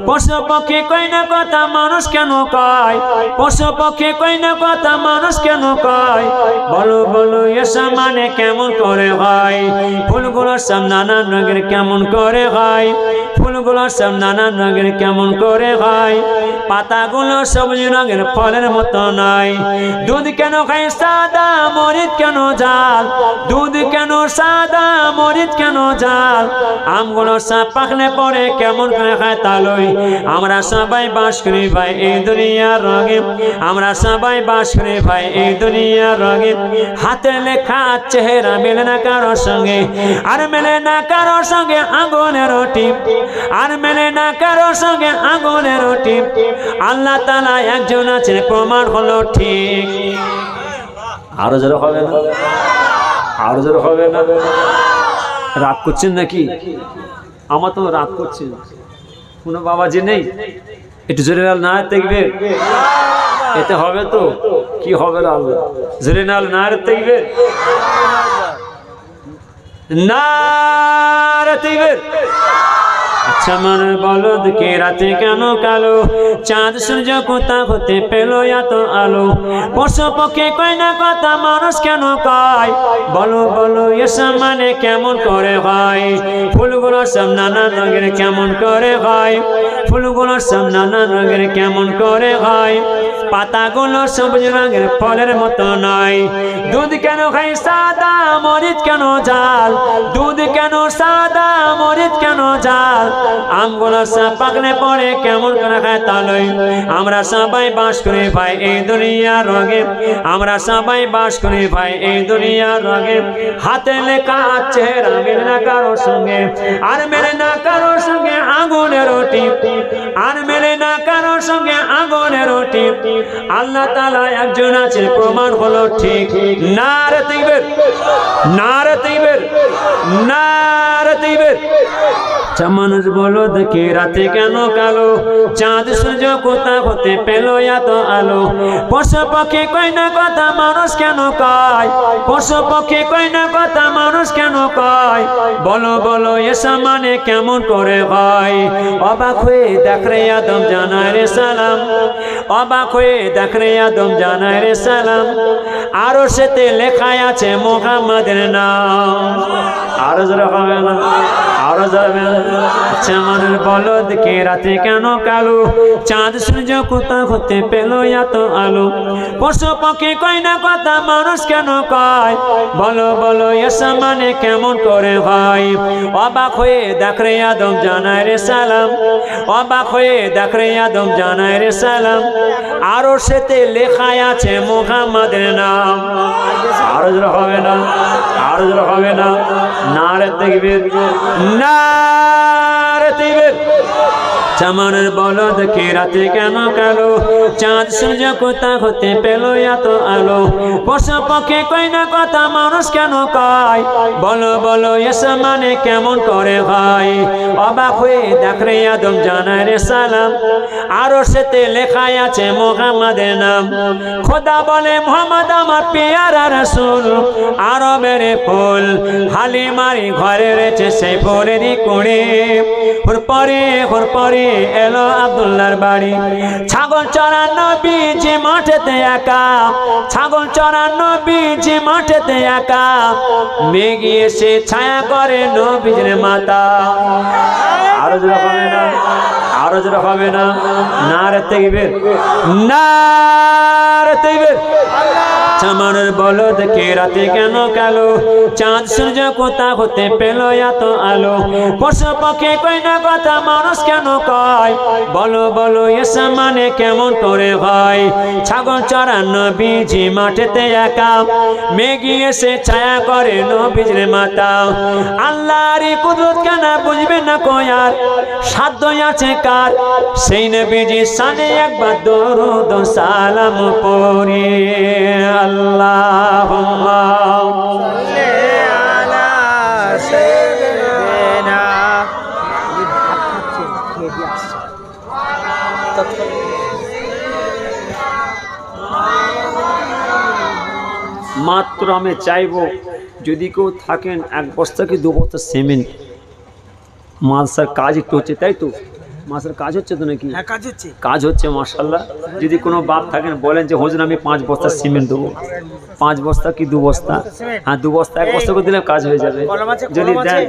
পশু পক্ষী কই না কথা, মানুষ কেন কয়, পশু পক্ষী কই না কথা, মানুষ কেন কয়, বলো বলো এসব মানে কেমন করে হয়, ফুলগুলো সব নানান রঙের কেমন করে হয়, ফুলগুলো সব নানান রঙের কেমন করে হয়, পাতাগুলো সবুজ রঙের ফলের মতো নয়, দুধ কেন খায় সাদা, মরিচ কেন ঝাল, দুধ কেন সাদা, মরিচ কেন ঝাল, আমগুলো সব পাকলে পরে কেমন করে খায় তালই, আমরা সবাই বাস করি ভাই এই দুনিয়ার রঙে, আমরা সবাই বাস করি ভাই এই দুনিয়ার রঙে, হাতে লেখা চেহারা মেলে না কারো সঙ্গে, আর মেলে না কারো সঙ্গে আগুনের টিপ, আর মেলে না কারো সঙ্গে আগুনের টিপ, আল্লাহ তাআলা একজন আছে প্রমাণ হলো ঠিক। আরো জোরে হবে না, আরো জোরে হবে না। রাগ করছেন নাকি? আমার তো রাগ করছেন, কোনো বাবাজি নেই, একটু জোরে না দেখবে, এতে হবে তো কি হবে না, আল্লাহ জোরে না দেখবে, নারে তাকবীর, আচ্ছা মানে বলদ কে রাতে কেন কালো, চাঁদ সূর্য কোথা হতে পেল এত আলো, পশু পক্ষী কয় না কথা মানুষ কেন কয়, বলো বলো এসব মানে কেমন করে হয়, ফুলগুলো সব নানান রঙের কেমন করে হয়, ফুলগুলো সব নানান রঙের কেমন করে হয়, পাতাগুলো সবুজ রঙের ফলের মতো নয়, দুধ কেন খাই সাদা মরিচ কেন ঝাল, দুধ কেন সাদা মরিচ কেন ঝাল, আমগুলো সব পাকলে পরে কেমন করে খায় তালই, আমরা সবাই বাস করি ভাই এই দুনিয়ার রঙে, আমরা সবাই বাস করি ভাই এই দুনিয়ার রঙে, হাতে লেখা আছে মিলে না কারোর সঙ্গে, আর মেলে না কারোর সঙ্গে আগুনের টিপ, আর মেলে না কারোর সঙ্গে আগুনের টিপ, আল্লাহ তাআলা একজন আছে প্রমাণ হলো ঠিক, নারে তাকবীর, নারে তাকবীর, নারে তাকবীর। মানুষ বলো দেখে রাতে কেন কালো, চাঁদ সূর্য কোথা হতে পেল এত আলো, পশু পক্ষী কয় না কথা মানুষ কেন কয়, পশু পক্ষী কয় না কথা মানুষ কেন কয়, বলো বলো এসব মানে কেমন করে হয়, অবাক হয়ে দেখ রে আদম জানায় রে সালাম, অবাক হয়ে দেখ রে আদম জানায় রে সালাম, আরো সেতে লেখায় আছে মুহাম্মাদের নাম, আরো যারা হবে না, আরো যাবে না। আচ্ছা মানুষ বলদ কে রাতে কেন কালো, চাঁদ সূর্য কোথা হতে পেল এত আলো, পশু পক্ষী কয় না কথা মানুষ কেন কয়, বলো বলো এসব মানে কেমন করে হয়, অবাক হয়ে দেখ রে আদম জানায় রে সালাম, অবাক হয়ে দেখ রে আদম জানায় রে সালাম, আরো সেতে লেখায় আছে মুহাম্মাদের নাম, আরো যারা হবে না, আরো যারা হবে না, নারে তাকবীর, নারে তাকবীর। চামানের বলদ কে রাতে কেন কালো, চাঁদ সূর্য কোথা হতে পেল এত আলো, পশু পক্ষী কয় না কথা মানুষ কেন কয়, বলো বলো এসব মানে কেমন করে হয়, অবাক হয়ে দেখ রে আদম জানায় রে সালাম, আরো সেতে লেখায় আছে মুহাম্মাদের নাম, খোদা বলে মুহাম্মদ আমার পেয়ারা রাসূল, আরবের ফুল হালিমারি ঘরে রয়েছে সেই ফুলেরই কুড়ি, হুর পরে এলো আব্দুল্লাহর বাড়ি, ছাগল চড়ানো বীজ মাঠেতে একা, ছাগল চড়ানো বীজ মাঠেতে একা, মেঘ এসে ছায়া করে নবীর মাতা, আরো জোরে হবে না, আরো জোরে হবে না, নারে তাকবীর, নারে তাকবীর। চামানের বলদ কে রাতে কেন কালো, চাঁদ সূর্য কোথা হতে পেল এত আলো, পশু পক্ষী কয় না কথা মানুষ কেন কয়, বলো বলো এসব মানে কেমন করে হয়, ছাগল চড়ানো বীজি মাঠেতে একা, মেঘি এসে ছায়া করে নবীর মাতা, আল্লাহরই কুদরত কেন বুঝবে না কয়ার, সাধ্য আছে কার, সেই নবীজি শানে একবার দরুদ সালাম পড়ি, আল্লাহুম্মা সাল্লি আলা সাইয়্যিদিনা। মাত্র আমি চাইবো যদি কেউ থাকেন এক বস্তা কি দু বস্তা সিমেন্ট, মাদ্রাসার কাজ একটু হচ্ছে তাই তো, মাদ্রাসার কাজ হচ্ছে তো নাকি, হ্যাঁ কাজ হচ্ছে, কাজ হচ্ছে মাশাআল্লাহ, যদি কোনো বাপ থাকেন বলেন যে হুজুর আমি 5 বস্তা সিমেন্ট দেবো, 5 বস্তা কি 2 বস্তা, হ্যাঁ 2 বস্তা 1 বস্তা করে দিলে কাজ হয়ে যাবে, যদি দেন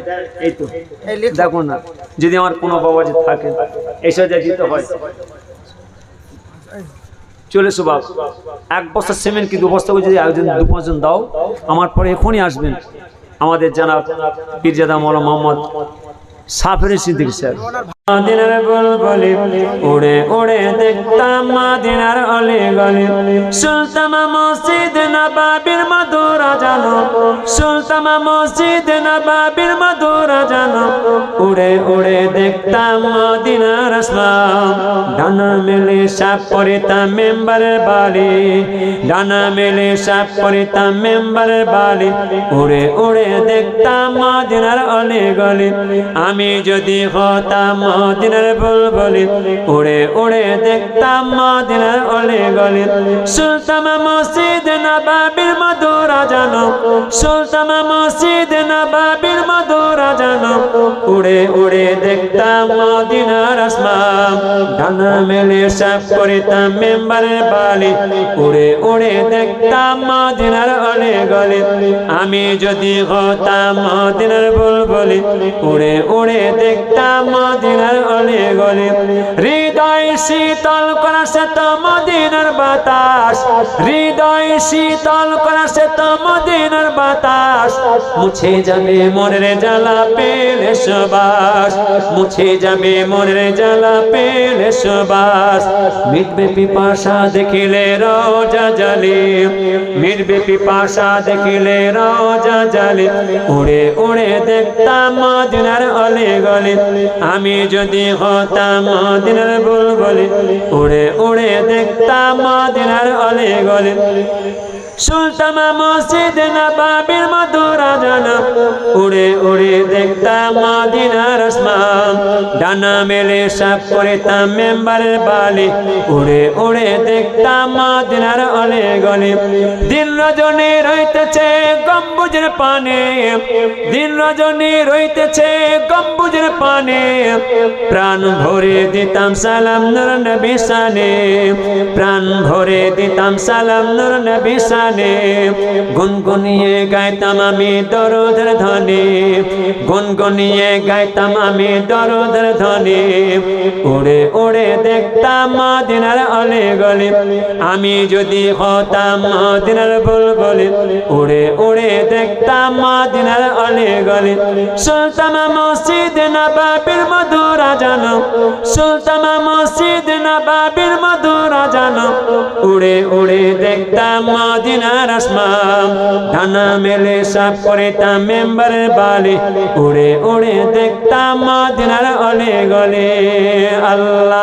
এই তো দেখো না, যদি আমার কোনো বাবাজি থাকেন এসে যা দিতে হয় চলে এসো বাপ, 1 বস্তা সিমেন্ট কি 2 বস্তা করে যদি একজন 2-5 জন দাও, আমার পরে এখনই আসবেন আমাদের জানাব পীরজাদা মৌলানা মোহাম্মদ সাফের সিদ্দিকী স্যার। মদিনার বুলবুলি উড়ে উড়ে দেখতাম মদিনার অলি গলি, শুনতাম মসজিদ নববীর মধুর জানো, শুনতাম মসজিদ নববীর মধুর জানো, উড়ে উড়ে দেখতাম মদিনার আসমান, ডানা মেলে সাপ পড়িতাম মেম্বারের বাড়ি, ডানা মেলে সাপ পড়িতাম মেম্বারের বাড়ি, উড়ে উড়ে দেখতাম মদিনার অলি গলি, আমি যদি হতাম মদিনার বুলবুলি উড়ে উড়ে দেখতাম মদিনার অলি গলি সুলতান মসজিদ নবাবির মধুর আজান সুলতান মসজিদ নবাবির মধুর আজান উড়ে উড়ে দেখতাম মদিনার আসমান ডানা মেলে সাফ করিতাম মেম্বারের বালি উড়ে উড়ে দেখতাম মদিনার অলি গলি আমি যদি হতাম মদিনার বুলবুলি উড়ে উড়ে দেখতাম মদিনার অলি গলি হৃদয় শীতল করা সে তো মদিনার বাতাস হৃদয় শীতল করা সে তো মদিনার বাতাস মুছে যাবে মনের জ্বালা পেলে সুবাস মুছে যাবে মনের জ্বালা পেলে সুবাস মিটবে পিপাসা দেখিলে রোজা জালি মিটবে পিপাসা দেখিলে রোজা জালি উড়ে উড়ে দেখতাম মদিনার অলি গলি আমি যদি হতাম মদিনার বুলবুলি উড়ে উড়ে দেখতাম মদিনার অলি গলি সুলতান মসজিদ নবাবির মধুর আজান উড়ে উড়ে দেখতাম মদিনার আসমান ডানা মেলে সাফ করিতাম মেম্বারের বালি উড়ে উড়ে দেখতাম মদিনার অলি গলি দিন রজনী রইতেছে গম্বুজের পানে দিন রজনী রইতেছে গম্বুজের পানে প্রাণ ভরে দিতাম সালাম নূর নবী শানে প্রাণ ভরে দিতাম সালাম নূর নবী শানে গুনগুনিয়ে গাইতাম আমি দরুদের ধ্বনি গুনগুনিয়ে গাইতাম আমি দরুদের ধ্বনি উড়ে উড়ে দেখতাম মদিনার অলি গলি আমি যদি হতাম মদিনার বুলবুলি উড়ে উড়ে দেখতাম মদিনার অলি গলি সুলতান মসজিদ নবাবির মধুর আজান সুলতান মসজিদ নবাবির মধুর আজান উড়ে উড়ে দেখতাম মদিনার আসমান ডানা মেলে সাফ করিতাম মেম্বারের বালি উড়ে উড়ে দেখতাম মদিনার অলি গলি আল্লাহ